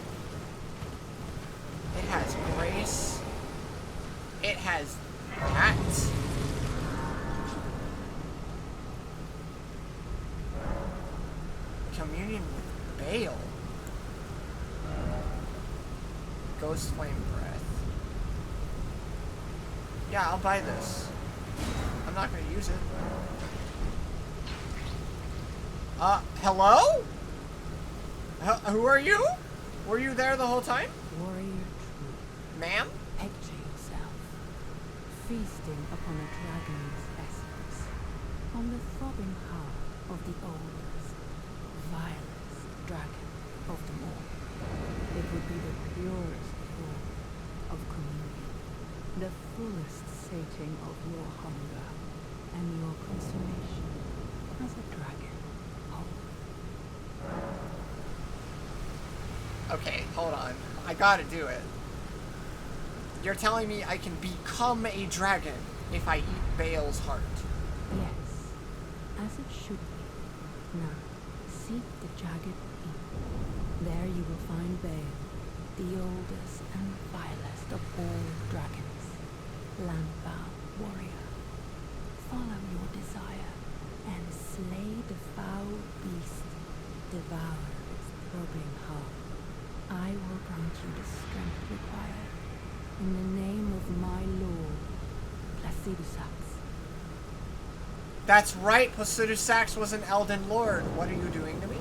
It has grace. It has that. Communion guardian with Bale. Ghost flame breath. Yeah, I'll buy this. I'm not gonna use it. Hello? Who are you? Were you there the whole time? Warrior true. Ma'am? Picture yourself feasting upon a dragon's essence, on the throbbing heart of the oldest, vilest dragon of them all. It would be the purest form of communion, the fullest sating of your hunger and your consummation as a dragon whole. Okay, hold on. I gotta do it. You're telling me I can become a dragon if I eat Bale's heart. Yes, as it should be. Now, seek the jagged peak. There you will find Bale, the oldest and vilest of all dragons, landbound warrior. Follow your desire and slay the foul beast, devour its throbbing heart. I will grant you the strength required in the name of my lord, Placidusax. That's right, Placidusax was an Elden Lord. What are you doing to me?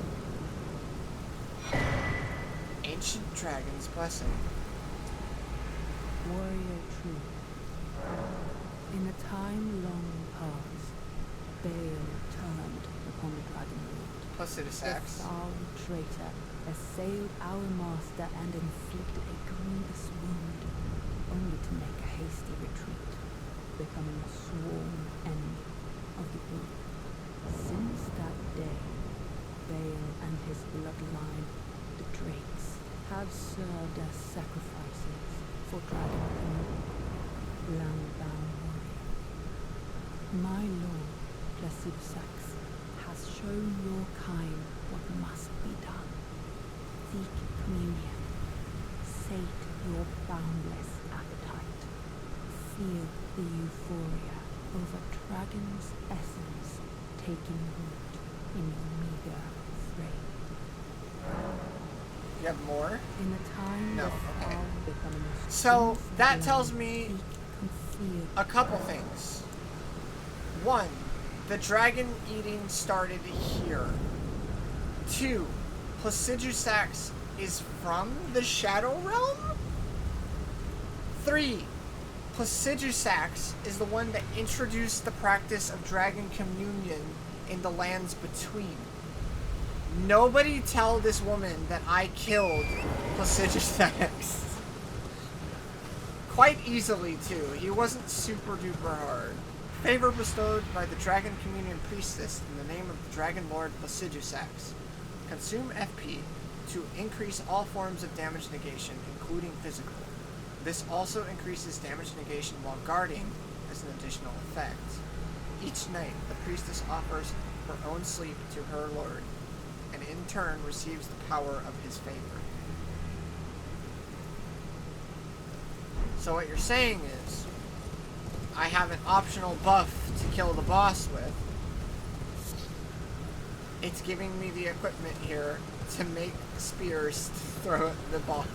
Ancient Dragon's Blessing. Warrior true. In a time long past, Bale turned upon the Dragon Lord. The Placidusax. foul traitor assailed our master and inflicted a grievous wound, only to make a hasty retreat, becoming a sworn enemy of the group. Since that day, Bale and his bloodline, the Drakes, have served as sacrifices for Dragon King, landbound warrior. My lord, Placidusax, has shown your kind what must be done. Seek communion, sate your boundless appetite, feel the euphoria of a dragon's essence taking root in your meager frame. You have more? In a time No, of okay. foul becoming a So, stream that of tells blood, me seek concealed a couple things. One, the dragon eating started here. Two, Placidusax is from the Shadow Realm? Three, Placidusax is the one that introduced the practice of dragon communion in the lands between. Nobody tell this woman that I killed Placidusax. Quite easily, too. He wasn't super duper hard. Favor bestowed by the Dragon Communion Priestess in the name of the Dragon Lord Placidusax. Consume FP to increase all forms of damage negation, including physical. This also increases damage negation while guarding as an additional effect. Each night, the priestess offers her own sleep to her lord, and in turn receives the power of his favor. So what you're saying is, I have an optional buff to kill the boss with. It's giving me the equipment here to make spears to throw at the boss.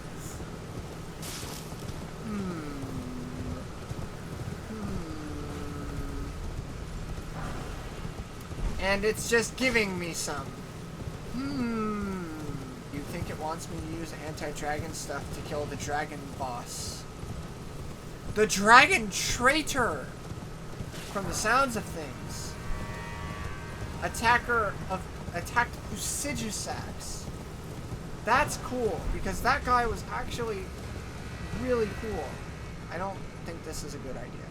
And it's just giving me some. You think it wants me to use anti-dragon stuff to kill the dragon boss? The dragon traitor! From the sounds of things. Attacked Placidusax. That's cool, because that guy was actually really cool. I don't think this is a good idea.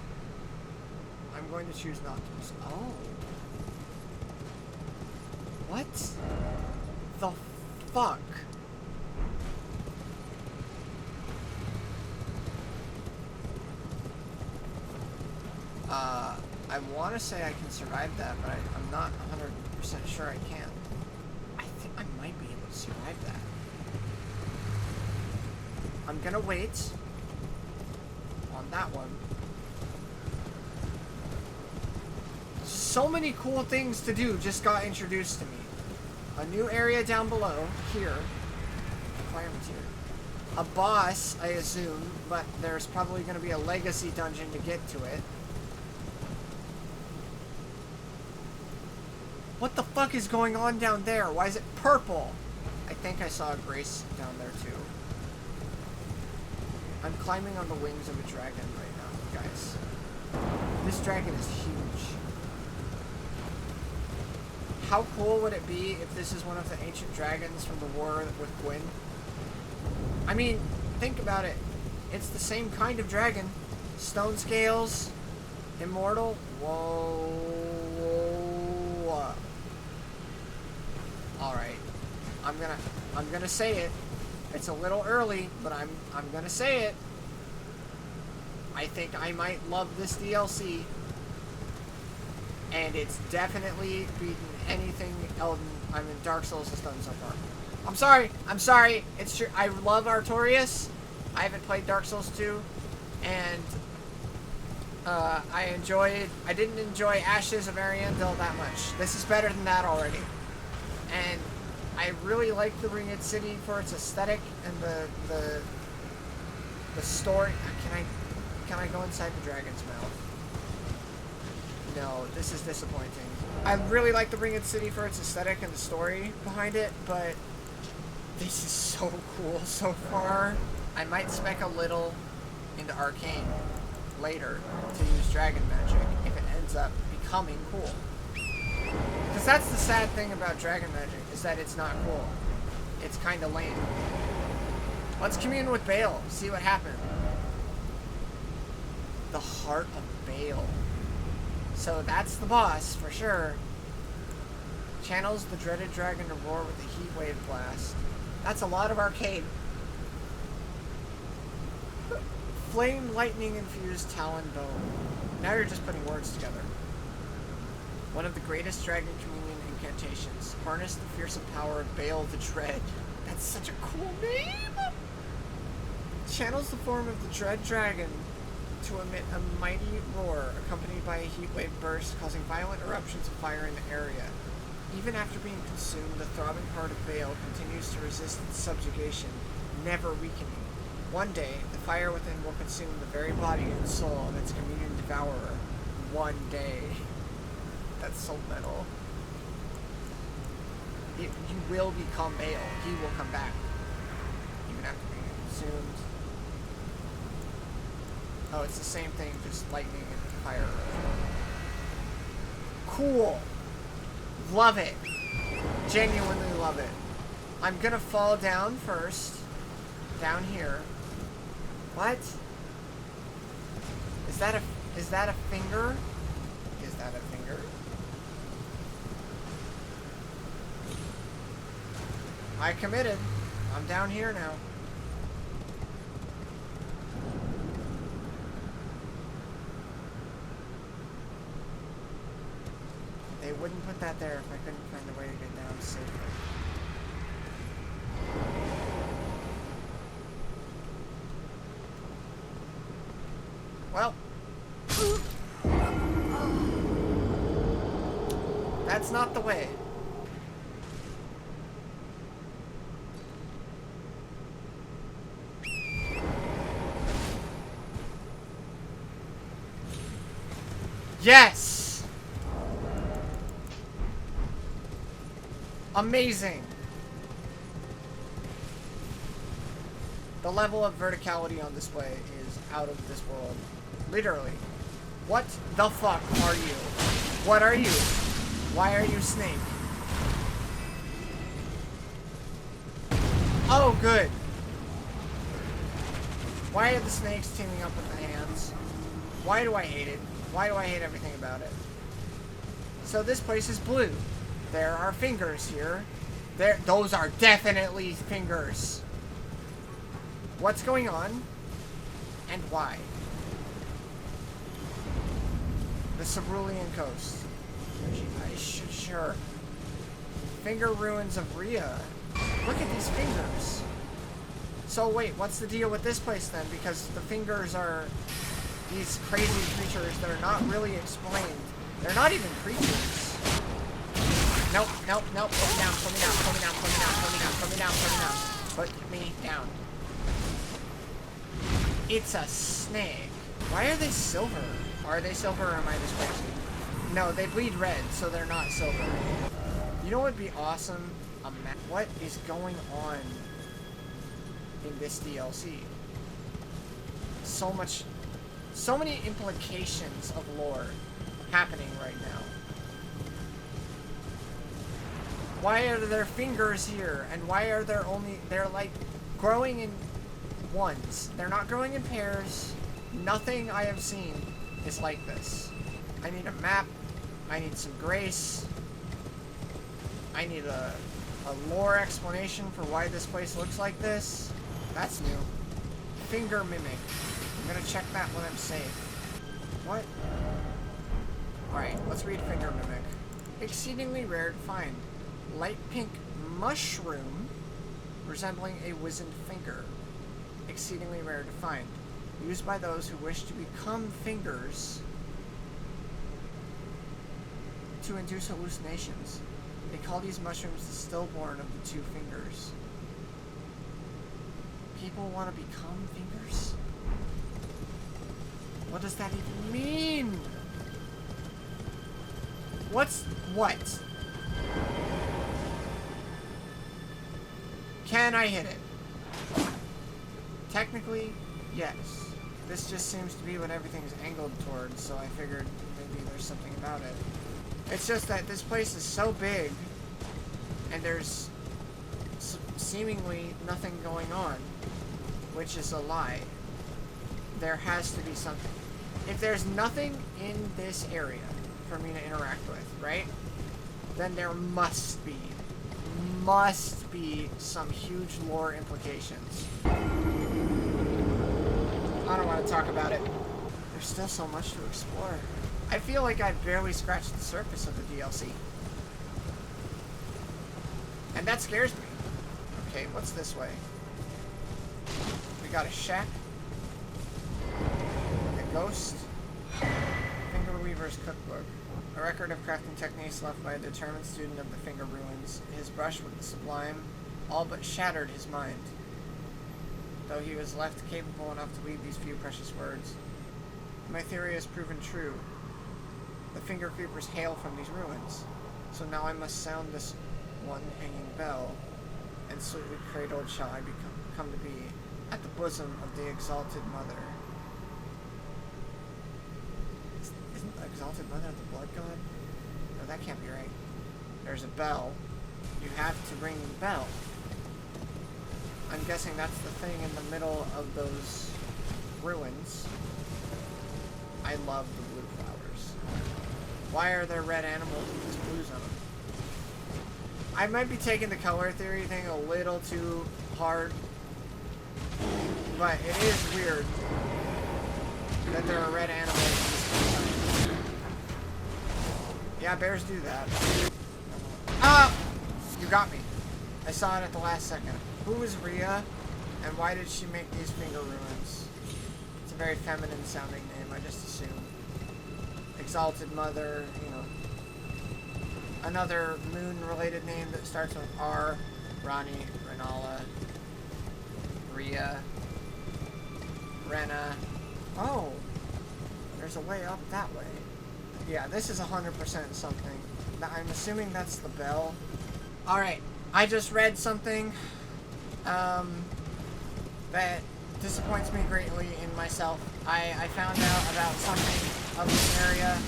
I'm going to choose not to. Oh. What the fuck? I want to say I can survive that, but I'm not 100% sure I can. I think I might be able to survive that. I'm gonna wait on that one. So many cool things to do just got introduced to me. A new area down below. Here. Requirements here. A boss, I assume, but there's probably going to be a legacy dungeon to get to it. What the fuck is going on down there? Why is it purple? I think I saw a Grace down there too. I'm climbing on the wings of a dragon right now, guys. This dragon is huge. How cool would it be if this is one of the ancient dragons from the war with Gwyn? I mean, think about it. It's the same kind of dragon. Stone scales. Immortal. Whoa. Alright. I'm gonna say it. It's a little early, but I'm gonna say it. I think I might love this DLC. And it's definitely beaten anything Elden, Dark Souls has done so far. I'm sorry. It's true. I love Artorias. I haven't played Dark Souls 2. And I didn't enjoy Ashes of Ariandel that much. This is better than that already. And I really like the Ringed City for its aesthetic and the story. Can I go inside the dragon's mouth? No, this is disappointing. I really like the Ringed City for its aesthetic and the story behind it, but this is so cool so far. I might spec a little into Arcane later to use dragon magic if it ends up becoming cool. Because that's the sad thing about dragon magic, is that it's not cool. It's kind of lame. Let's commune with Bale, see what happens. The Heart of Bale. So that's the boss, for sure. Channels the dreaded dragon to roar with a heat wave blast. That's a lot of arcade. Flame lightning infused talon bone. Now you're just putting words together. One of the greatest dragon communion incantations. Harness the fearsome power of Bale the Dread. That's such a cool name! Channels the form of the dread dragon to emit a mighty roar accompanied by a heatwave burst causing violent eruptions of fire in the area. Even after being consumed, the throbbing heart of Bale continues to resist its subjugation, never weakening. One day, the fire within will consume the very body and soul of its communion devourer. One day. That's so metal. You will become Bale. He will come back. Even after being consumed. Oh, it's the same thing, just lightning and fire. Cool. Love it. Genuinely love it. I'm gonna fall down first. Down here. What? Is that a finger? Is that a finger? I committed. I'm down here now. They wouldn't put that there if I couldn't find a way to get down safely. Well. That's not the way. Yes! Amazing! The level of verticality on display is out of this world. Literally. What the fuck are you? What are you? Why are you Snake? Oh, good. Why are the snakes teaming up with the hands? Why do I hate it? Why do I hate everything about it? So this place is blue. There are fingers here. Those are definitely fingers. What's going on? And why? The Cerulean Coast. Sure. Finger ruins of Rhea. Look at these fingers. So wait, what's the deal with this place then? Because the fingers are these crazy creatures that are not really explained. They're not even creatures. Nope, nope, nope. Put me down, put me down, put me down, put me down, put me down, put me down, put me down. Put me down. It's a snake. Why are they silver? Are they silver or am I just crazy? No, they bleed red, so they're not silver. You know what would be awesome? A map. What is going on in this DLC? So many implications of lore happening right now. Why are there fingers here? And why are there they're like growing in ones. They're not growing in pairs. Nothing I have seen is like this. I need a map. I need some grace. I need a lore explanation for why this place looks like this. That's new. Finger mimic. I'm gonna check that when I'm safe. What? Alright, let's read finger mimic. Exceedingly rare to find. Light pink mushroom resembling a wizened finger. Exceedingly rare to find. Used by those who wish to become fingers to induce hallucinations. They call these mushrooms the stillborn of the two fingers. People want to become fingers? What does that even mean? What? Can I hit it? Technically, yes. This just seems to be what everything's angled towards, so I figured maybe there's something about it. It's just that this place is so big, and there's seemingly nothing going on, which is a lie. There has to be something. If there's nothing in this area for me to interact with, right? Then there must be some huge lore implications. I don't want to talk about it. There's still so much to explore. I feel like I've barely scratched the surface of the DLC. And that scares me. Okay, what's this way? We got a shack. A ghost. Finger Weaver's Cookbook. A record of crafting techniques left by a determined student of the Finger Ruins. His brush with the sublime all but shattered his mind. Though he was left capable enough to weave these few precious words. My theory has proven true. The finger creepers hail from these ruins. So now I must sound this one hanging bell, and sweetly cradled shall I come to be at the bosom of the exalted mother. Isn't the exalted mother the blood god? No, that can't be right. There's a bell. You have to ring the bell. I'm guessing that's the thing in the middle of those ruins. I love the blue flowers. Why are there red animals with this blues on them? I might be taking the color theory thing a little too hard, but it is weird that there are red animals with this blues on them. Yeah, bears do that. Ah! You got me. I saw it at the last second. Who is Rhea, and why did she make these finger ruins? It's a very feminine sounding name, I just assume. Exalted Mother, you know. Another moon-related name that starts with R. Rani, Renala, Rhea, Rena. Oh, there's a way up that way. Yeah, this is 100% something. I'm assuming that's the bell. Alright, I just read something that disappoints me greatly in myself. I found out about something of this area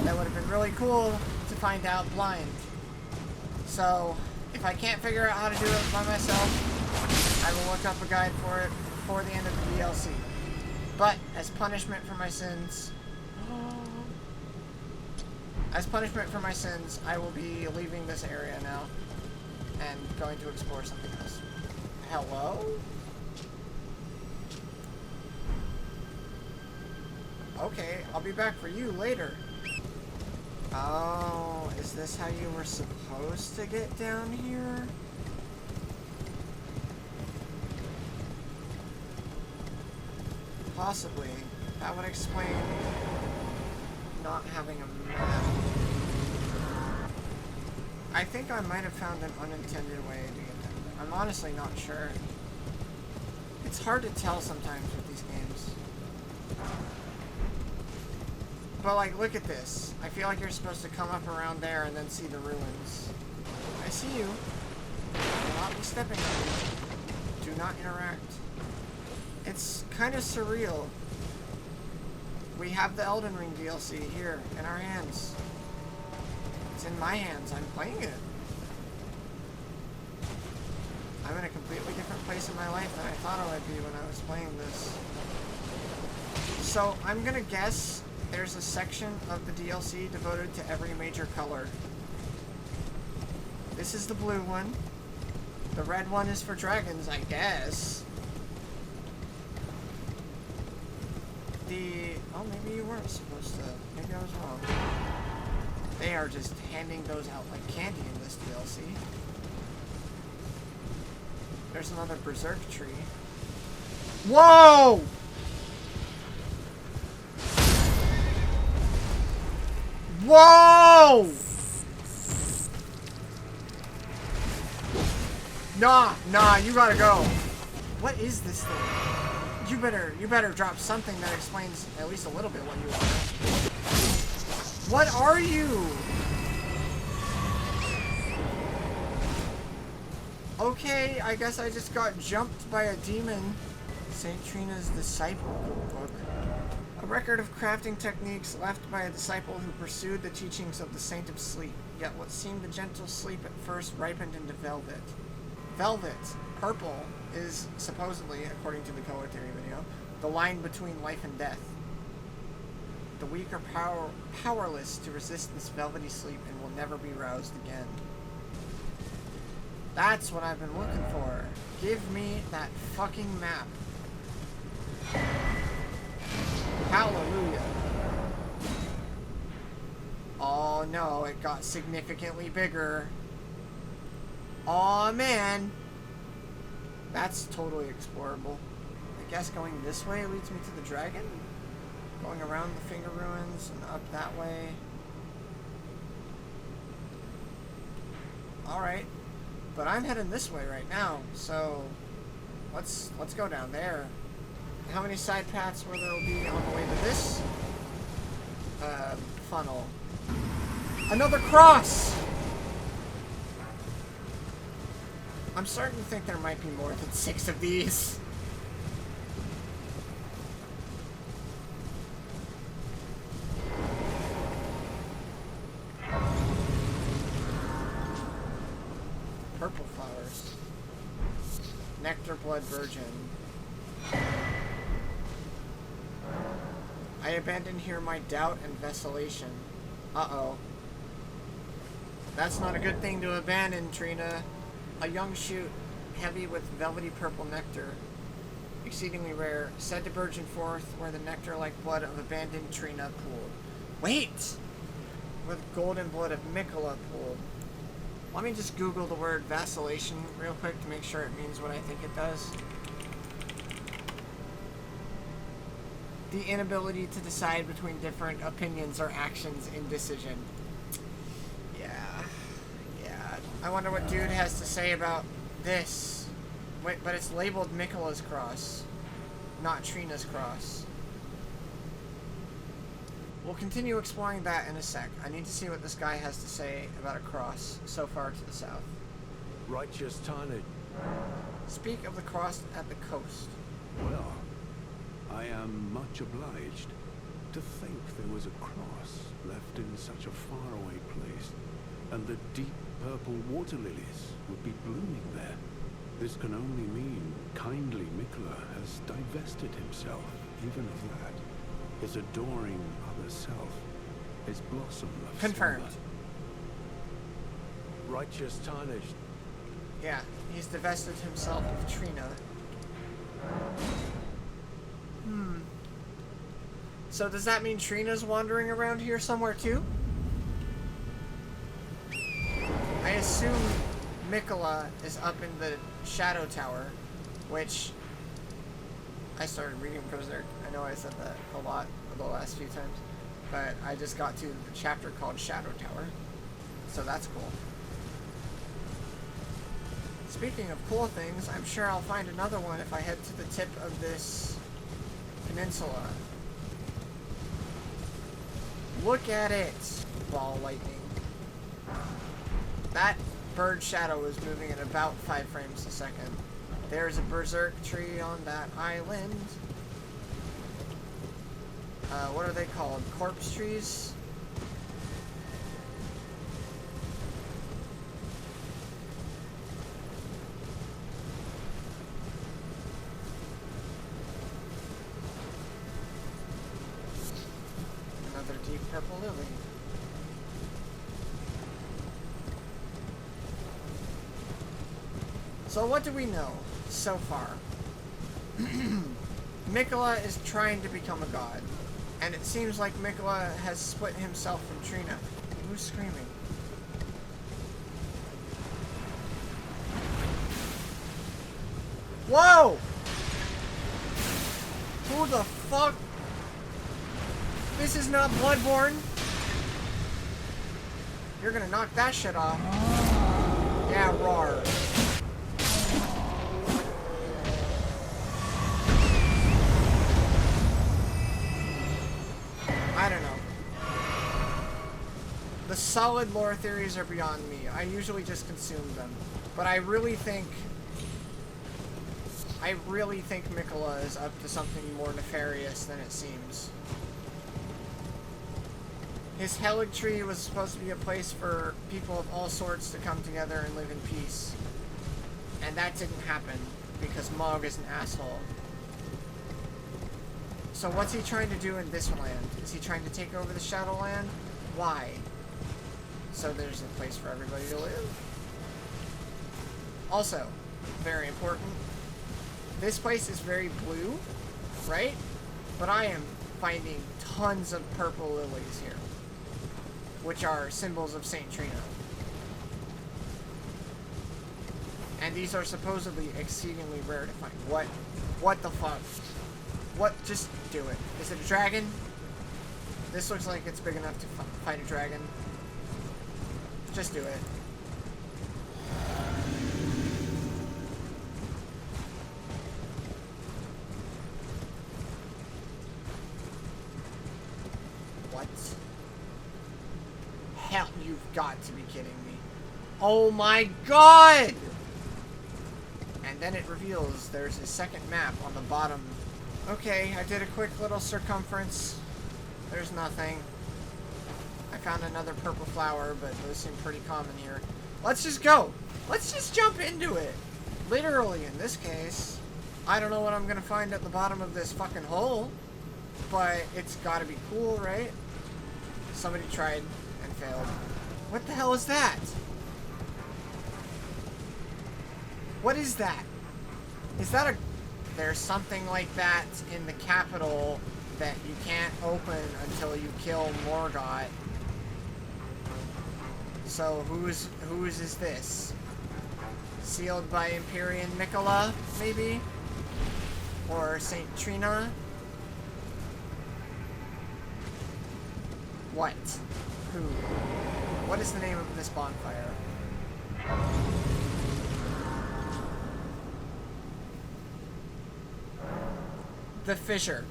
that would have been really cool to find out blind. So, if I can't figure out how to do it by myself, I will look up a guide for it before the end of the DLC. But, as punishment for my sins, I will be leaving this area now and going to explore something else. Hello? Okay, I'll be back for you later. Oh, is this how you were supposed to get down here? Possibly. That would explain not having a map. I think I might have found an unintended way to get them. I'm honestly not sure. It's hard to tell sometimes with these games. But like, look at this. I feel like you're supposed to come up around there and then see the ruins. I see you. I will not be stepping on you. Do not interact. It's kind of surreal. We have the Elden Ring DLC here in our hands. It's in my hands. I'm playing it. I'm in a completely different place in my life than I thought I would be when I was playing this. So I'm gonna guess there's a section of the DLC devoted to every major color. This is the blue one. The red one is for dragons, I guess. Oh, maybe you weren't supposed to. Maybe I was wrong. They are just handing those out like candy in this DLC. There's another berserk tree. Whoa! Whoa! Nah, you gotta go. What is this thing? You better drop something that explains at least a little bit what you are. What are you? Okay, I guess I just got jumped by a demon. Saint Trina's Disciple Book. A record of crafting techniques left by a disciple who pursued the teachings of the Saint of Sleep. Yet what seemed a gentle sleep at first ripened into velvet. Velvet, purple, is supposedly, according to the color theory video, the line between life and death. The weak are powerless to resist this velvety sleep and will never be roused again. That's what I've been looking for. Give me that fucking map. Hallelujah. Oh no, it got significantly bigger. Aw, man. That's totally explorable. I guess going this way leads me to the dragon? Going around the finger ruins and up that way. Alright. But I'm heading this way right now, so let's go down there. How many side paths will there be on the way to this funnel? Another cross! I'm starting to think there might be more than 6 of these. Purple flowers. Nectar Blood Virgin. I abandon here my doubt and vacillation. Uh-oh. That's not a good thing to abandon, Trina. A young shoot, heavy with velvety purple nectar. Exceedingly rare. Said to burgeon forth where the nectar-like blood of abandoned Trina pooled. Wait! With golden blood of Mikola pooled. Let me just Google the word vacillation real quick to make sure it means what I think it does. The inability to decide between different opinions or actions in decision. Yeah. I wonder what dude has to say about this. Wait, but it's labeled Mikola's cross, not Trina's cross. We'll continue exploring that in a sec. I need to see what this guy has to say about a cross so far to the south. Righteous Tani. Speak of the cross at the coast. Well, I am much obliged. To think there was a cross left in such a faraway place, and the deep purple water lilies would be blooming there. This can only mean kindly Mikola has divested himself even of that. His adoring other self, his blossom of Confirmed. slumber. Righteous tarnished. Yeah, he's divested himself of Trina. So does that mean Trina's wandering around here somewhere too? I assume Mikola is up in the Shadow Tower, which I started reading Berserk. I know I said that a lot the last few times, but I just got to the chapter called Shadow Tower, so that's cool. Speaking of cool things, I'm sure I'll find another one if I head to the tip of this peninsula. Look at it! Ball lightning. That bird shadow is moving at about 5 frames a second. There's a berserk tree on that island. What are they called? Corpse trees? Another deep purple lily. So what do we know so far? Mikola is trying to become a god. And it seems like Mikola has split himself from Trina. Who's screaming? Whoa! Who the fuck? This is not Bloodborne. You're gonna knock that shit off. Yeah, roar. I don't know. The solid lore theories are beyond me. I usually just consume them. But I really think Mikola is up to something more nefarious than it seems. His Helig tree was supposed to be a place for people of all sorts to come together and live in peace. And that didn't happen because Mog is an asshole. So what's he trying to do in this land? Is he trying to take over the Shadowland? Why? So there's a place for everybody to live? Also, very important, this place is very blue, right? But I am finding tons of purple lilies here, which are symbols of Saint Trina. And these are supposedly exceedingly rare to find. What the fuck? What? Just do it. Is it a dragon? This looks like it's big enough to fight a dragon. Just do it. What? Hell, you've got to be kidding me. Oh my god! And then it reveals there's a second map on the bottom. Okay, I did a quick little circumference. There's nothing. I found another purple flower, but those seem pretty common here. Let's just go! Let's just jump into it! Literally, in this case. I don't know what I'm gonna find at the bottom of this fucking hole, but it's gotta be cool, right? Somebody tried and failed. What the hell is that? What is that? Is that a... There's something like that in the capital that you can't open until you kill Morgoth. So whose is this? Sealed by Empyrean Mikola, maybe? Or Saint Trina? What? Who? What is the name of this bonfire? The Fissure.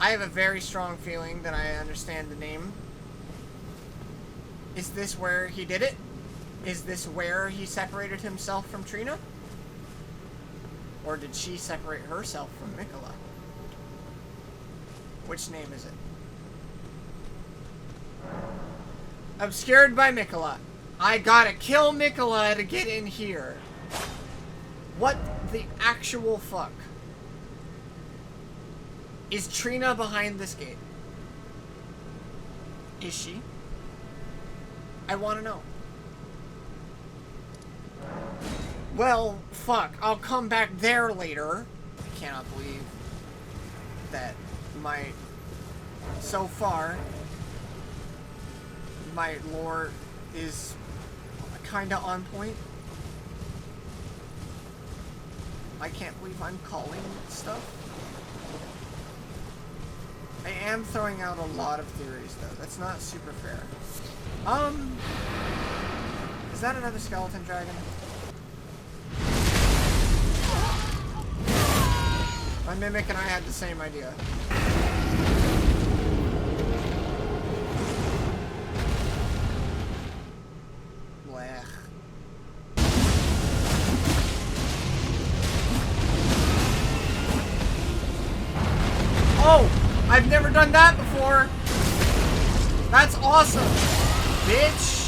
I have a very strong feeling that I understand the name. Is this where he did it? Is this where he separated himself from Trina? Or did she separate herself from Mikola? Which name is it? Obscured by Mikola. I gotta kill Mikola to get in here. What the actual fuck? Is Trina behind this gate? Is she? I want to know. Well, fuck. I'll come back there later. I cannot believe that so far, my lore is kinda on point. I can't believe I'm calling stuff. I am throwing out a lot of theories, though. That's not super fair. Is that another skeleton dragon? My Mimic and I had the same idea. Blech. Oh! I've never done that before! That's awesome! Bitch!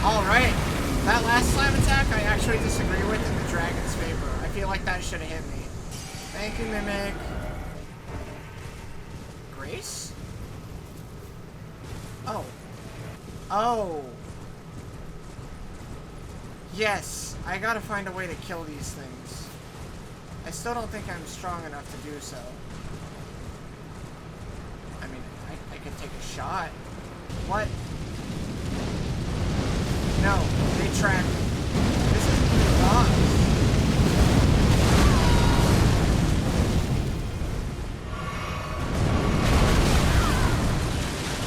Alright, that last slime attack I actually disagree with in the dragon's favor. I feel like that should have hit me. Thank you, Mimic. Grace? Oh. Oh. Yes, I gotta find a way to kill these things. I still don't think I'm strong enough to do so. I mean, I could take a shot. What? No, they track me. This isn't even boss.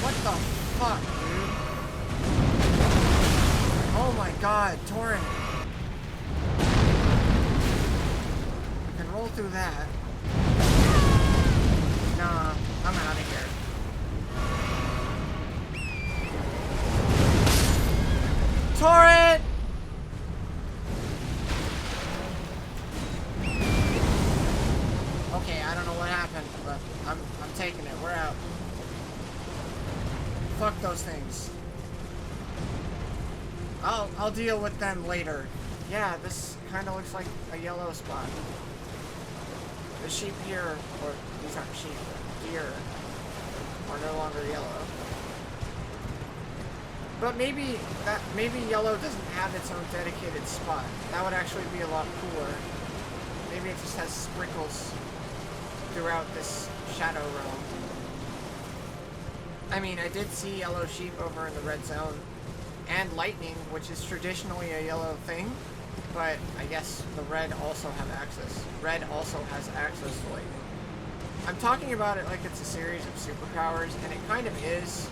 What the fuck, dude? Oh my god, Torrent. I can roll through that. Nah, I'm out of here. Torrent! Okay, I don't know what happened, but I'm taking it. We're out. Fuck those things. I'll deal with them later. Yeah, this kind of looks like a yellow spot. The sheep here, or these aren't sheep, but deer, are no longer yellow. But maybe yellow doesn't have its own dedicated spot. That would actually be a lot cooler. Maybe it just has sprinkles throughout this shadow realm. I mean, I did see yellow sheep over in the red zone. And lightning, which is traditionally a yellow thing. But I guess the red also have access. Red also has access to lightning. I'm talking about it like it's a series of superpowers, and it kind of is.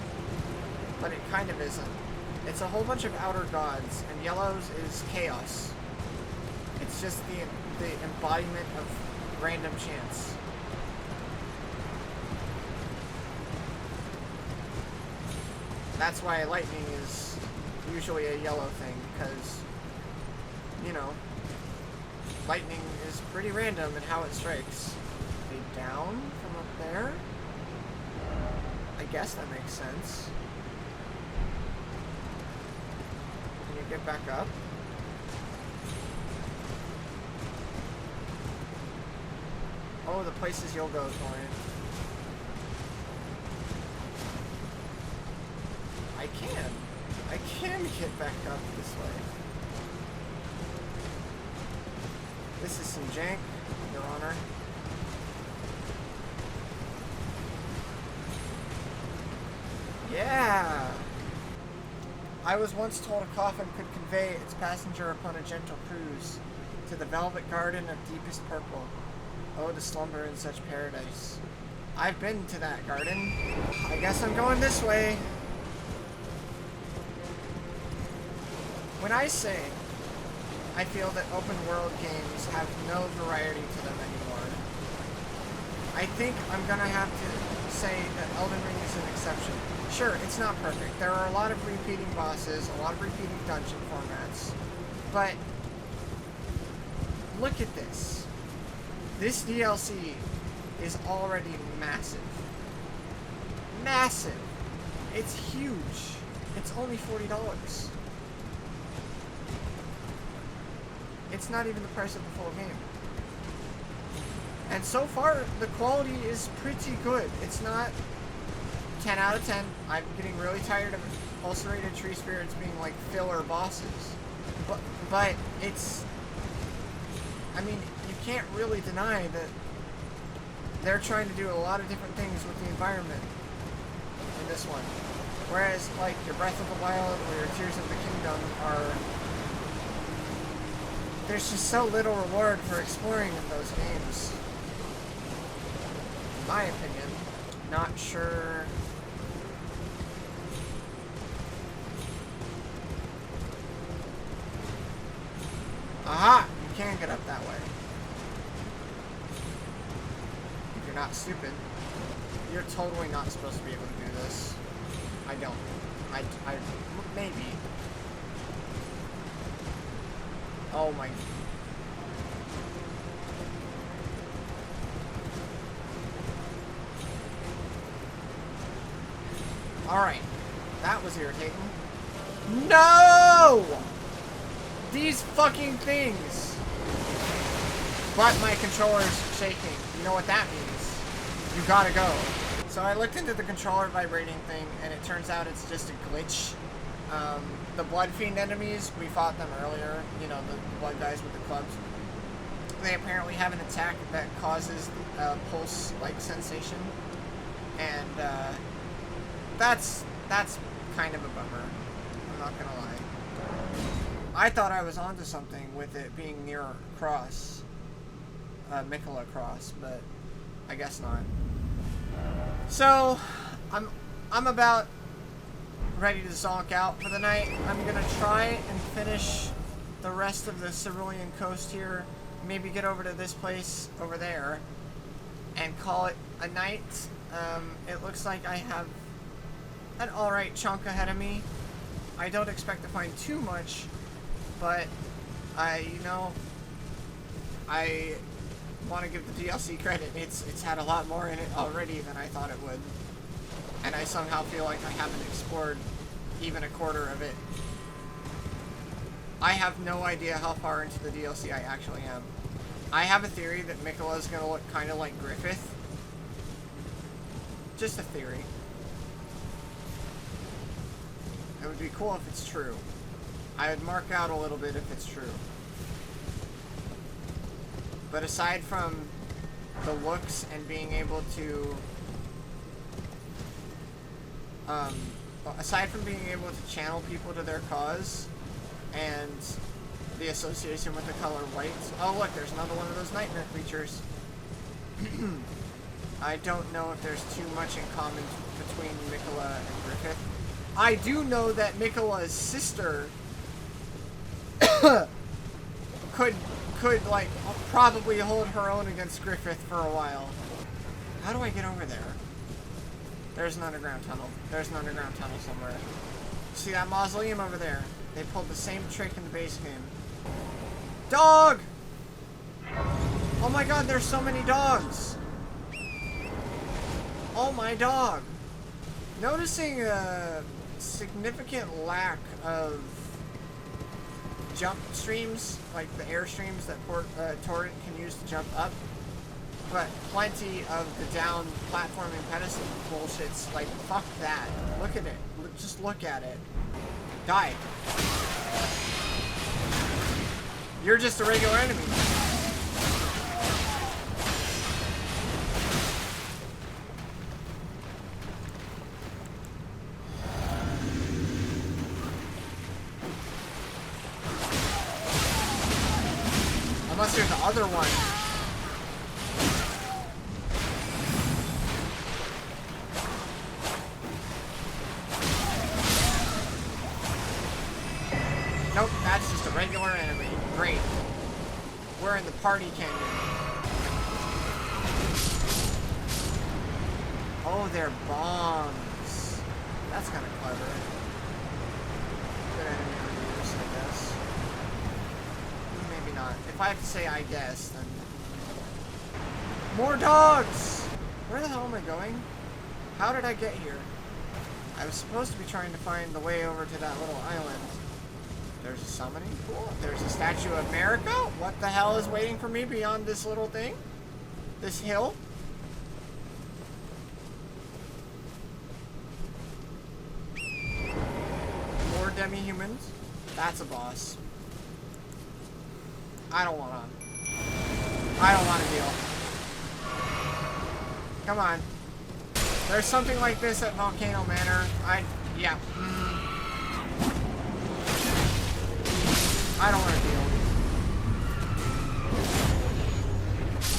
But it kind of isn't. It's a whole bunch of outer gods, and yellows is chaos. It's just the embodiment of random chance. That's why lightning is usually a yellow thing, because, you know, lightning is pretty random in how it strikes. They down from up there? I guess that makes sense. Get back up. Oh, the places you'll go, Torian. I can get back up this way. This is some jank, Your Honor. Yeah! I was once told a coffin could convey its passenger upon a gentle cruise to the velvet garden of deepest purple. Oh, to slumber in such paradise. I've been to that garden. I guess I'm going this way. When I say I feel that open world games have no variety to them anymore, I think I'm gonna have to say that Elden Ring is an exception. Sure, it's not perfect. There are a lot of repeating bosses, a lot of repeating dungeon formats, but look at this. This DLC is already massive. Massive. It's huge. It's only $40. It's not even the price of the full game. And so far, the quality is pretty good. It's not 10 out of 10. I'm getting really tired of ulcerated tree spirits being like filler bosses. But it's... I mean, you can't really deny that they're trying to do a lot of different things with the environment in this one. Whereas, like, your Breath of the Wild or your Tears of the Kingdom are... There's just so little reward for exploring in those games. my opinion. Not sure. Aha! You can get up that way. If you're not stupid. You're totally not supposed to be able to do this. I don't. I maybe. Oh my. Alright. That was irritating. No! These fucking things! But my controller's shaking. You know what that means. You gotta go. So I looked into the controller vibrating thing, and it turns out it's just a glitch. The Blood Fiend enemies, we fought them earlier. You know, the blood guys with the clubs. They apparently have an attack that causes a pulse-like sensation. And, that's kind of a bummer. I'm not gonna lie. I thought I was onto something with it being near Cross. Mikola Cross, but I guess not. So, I'm about ready to zonk out for the night. I'm gonna try and finish the rest of the Cerulean Coast here. Maybe get over to this place over there and call it a night. It looks like I have an alright chunk ahead of me. I don't expect to find too much, but I want to give the DLC credit. It's had a lot more in it already than I thought it would. And I somehow feel like I haven't explored even a quarter of it. I have no idea how far into the DLC I actually am. I have a theory that Mikola is going to look kind of like Griffith. Just a theory. It would be cool if it's true. I would mark out a little bit if it's true. But aside from the looks and being able to... aside from being able to channel people to their cause, and the association with the color white... Oh look, there's another one of those nightmare creatures. I don't know if there's too much in common between Mikola and Griffith. I do know that Mikola's sister could like probably hold her own against Griffith for a while. How do I get over there? There's an underground tunnel. There's an underground tunnel somewhere. See that mausoleum over there? They pulled the same trick in the base game. Dog! Oh my god, there's so many dogs! Oh my dog! Noticing a significant lack of jump streams, like the air streams that Torrent can use to jump up, but plenty of the down platforming pedestal bullshits. Like, fuck that. Look at it. Just look at it. Die. You're just a regular enemy. Unless there's the other one. Nope, that's just a regular enemy. Great. We're in the party canyon. Oh, they're bombs. That's kind of clever. Good enemy to use, I guess. Maybe not. If I have to say I guess, then... More dogs! Where the hell am I going? How did I get here? I was supposed to be trying to find the way over to that little island. There's a summoning pool. There's a statue of America. What the hell is waiting for me beyond this little thing? This hill? More demi-humans. That's a boss. I don't want to deal. Come on. There's something like this at Volcano Manor. Yeah. I don't want to deal.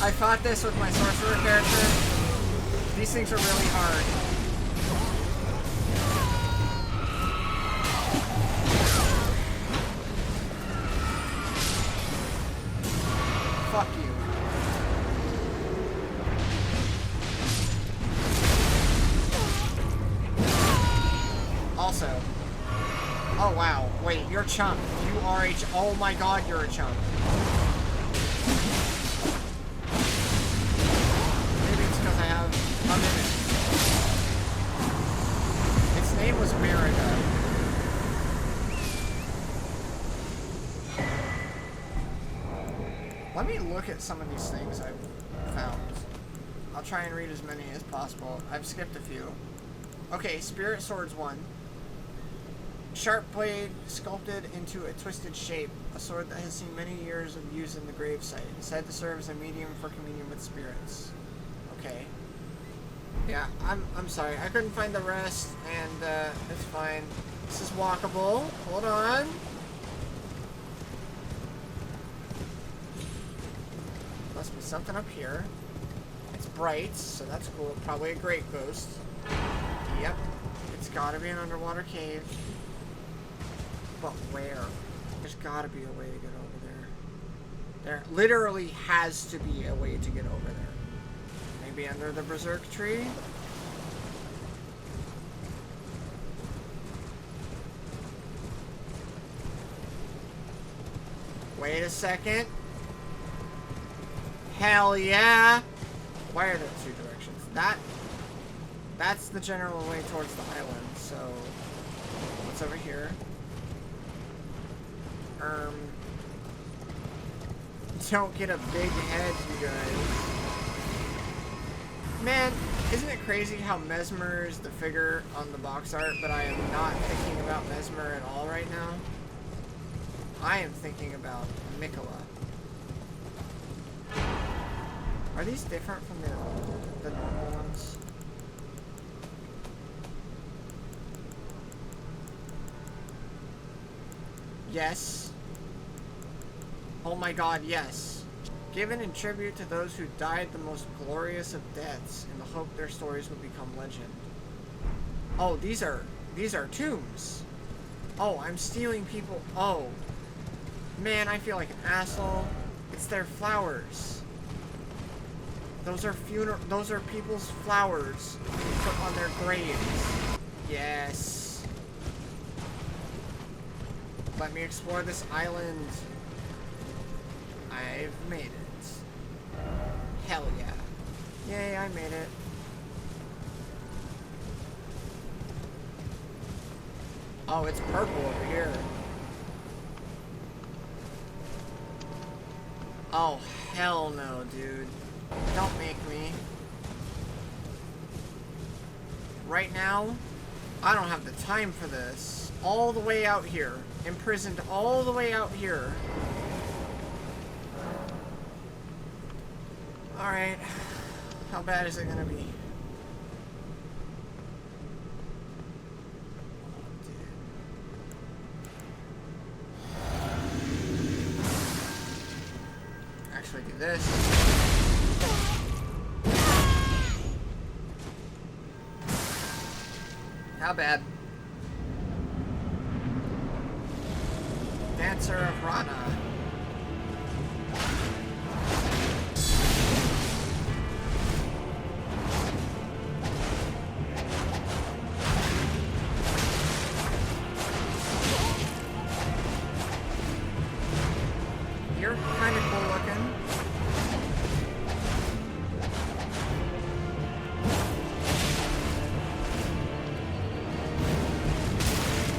I fought this with my sorcerer character. These things are really hard. Fuck you. Also. Oh wow. Wait, you're a chump. You are a oh my god, you're a chump. Maybe it's because I have a minute. Its name was Merida. Let me look at some of these things I've found. I'll try and read as many as possible. I've skipped a few. Okay, Spirit Swords 1. Sharp blade sculpted into a twisted shape. A sword that has seen many years of use in the gravesite. Said to serve as a medium for communion with spirits. Okay. Yeah, I'm sorry. I couldn't find the rest, and it's fine. This is walkable. Hold on. Must be something up here. It's bright, so that's cool. Probably a great ghost. Yep. It's gotta be an underwater cave. But where? There's gotta be a way to get over there. There literally has to be a way to get over there. Maybe under the berserk tree? Wait a second. Hell yeah! Why are there two directions? That's the general way towards the island, so what's over here? Don't get a big head, you guys. Man, isn't it crazy how Mesmer is the figure on the box art, but I am not thinking about Mesmer at all right now? I am thinking about Mikola. Are these different from the normal ones? Yes. Oh my god, yes. Given in tribute to those who died the most glorious of deaths in the hope their stories would become legend. Oh, these are tombs. Oh, I'm stealing people. Oh. Man, I feel like an asshole. It's their flowers. Those are people's flowers put on their graves. Yes. Let me explore this island. I've made it. Hell yeah. Yay, I made it. Oh, it's purple over here. Oh, hell no, dude. Don't make me. Right now, I don't have the time for this. All the way out here. Imprisoned all the way out here. Alright. How bad is it gonna be? Actually do this. How bad? Dancer of Rana. You're kind of cool looking.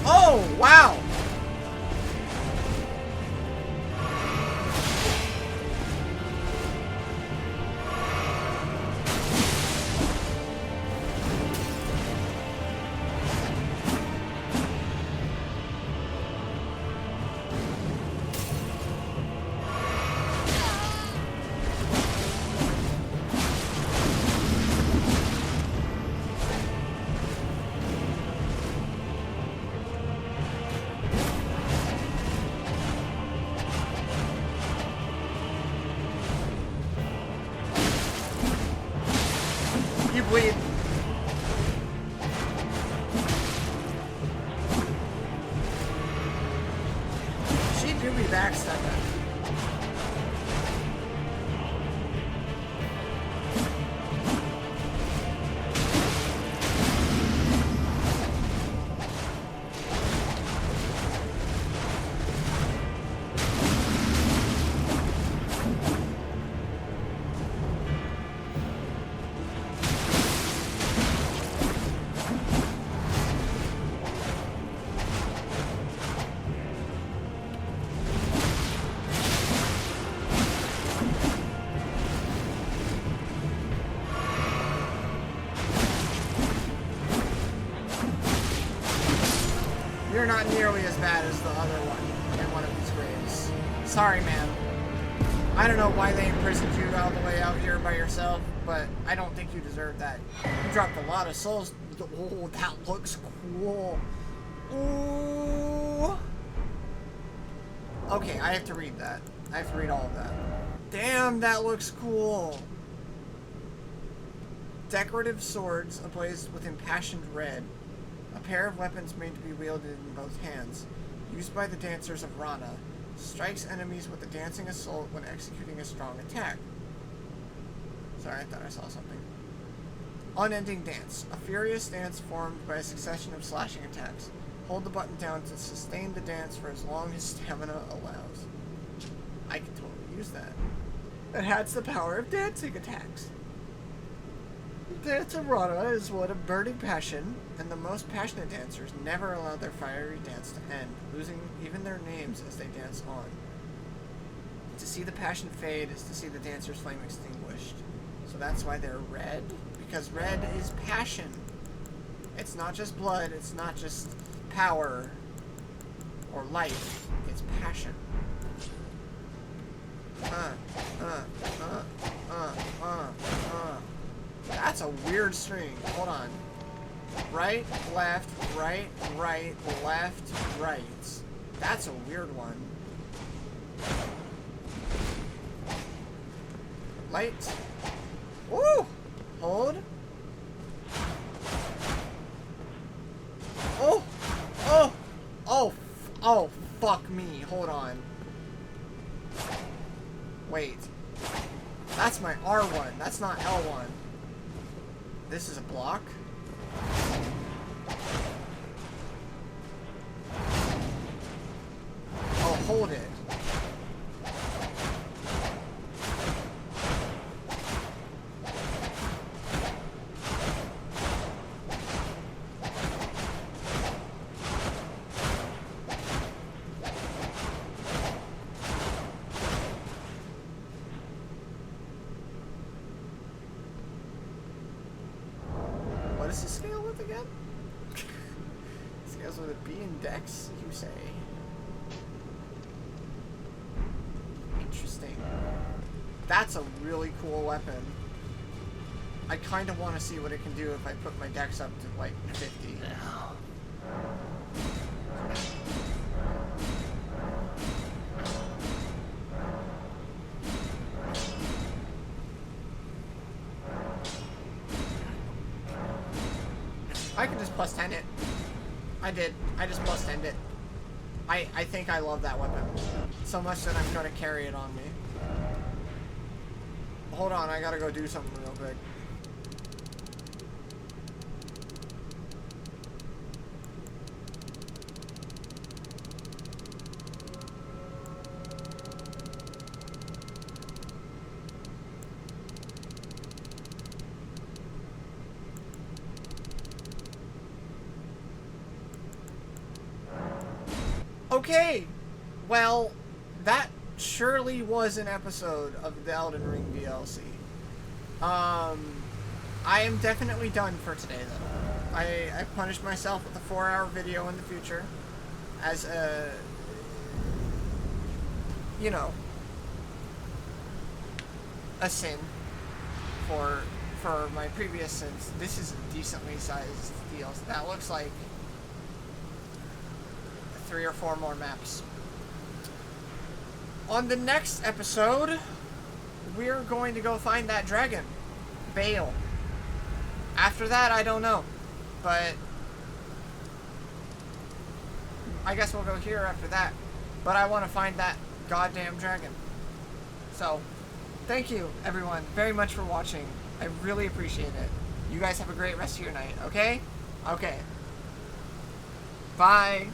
Oh, wow! You're not nearly as bad as the other one in one of these graves. Sorry, man. I don't know why they imprisoned you all the way out here by yourself, but I don't think you deserve that. You dropped a lot of souls. Oh, that looks cool. Ooh. Okay, I have to read that. I have to read all of that. Damn, that looks cool. Decorative swords ablaze with impassioned red. A pair of weapons made to be wielded in both hands. Used by the dancers of Rana. Strikes enemies with a dancing assault when executing a strong attack. Sorry, I thought I saw something. Unending dance. A furious dance formed by a succession of slashing attacks. Hold the button down to sustain the dance for as long as stamina allows. I can totally use that. It has the power of dancing attacks. The dance of Rana is one of burning passion, and the most passionate dancers never allow their fiery dance to end, losing even their names as they dance on. To see the passion fade is to see the dancer's flame extinguished. So that's why they're red, because red is passion. It's not just blood, it's not just power or life, it's passion. That's a weird string. Hold on. Right, left, right, left, right. That's a weird one. Light. Woo! Hold. Oh! Oh! Oh! Oh, fuck me. Hold on. Wait. That's my R1. That's not L1. This is a block? Oh, hold it. What does this scale with again? Scales with a B in Dex, you say? Interesting. That's a really cool weapon. I kind of want to see what it can do if I put my Dex up to like 50. I could just plus 10 it. I did. I just plus 10'd it. I think I love that weapon. So much that I'm going to carry it on me. Hold on, I gotta go do something real quick. Okay, well, that surely was an episode of the Elden Ring DLC. I am definitely done for today, though. I punished myself with a 4-hour video in the future as a, you know, a sin for my previous sins. This is a decently sized DLC. That looks like 3 or 4 more maps. On the next episode, we're going to go find that dragon, Bale. After that, I don't know, but I guess we'll go here after that. But I want to find that goddamn dragon. So, thank you, everyone, very much for watching. I really appreciate it. You guys have a great rest of your night, okay? Okay. Bye.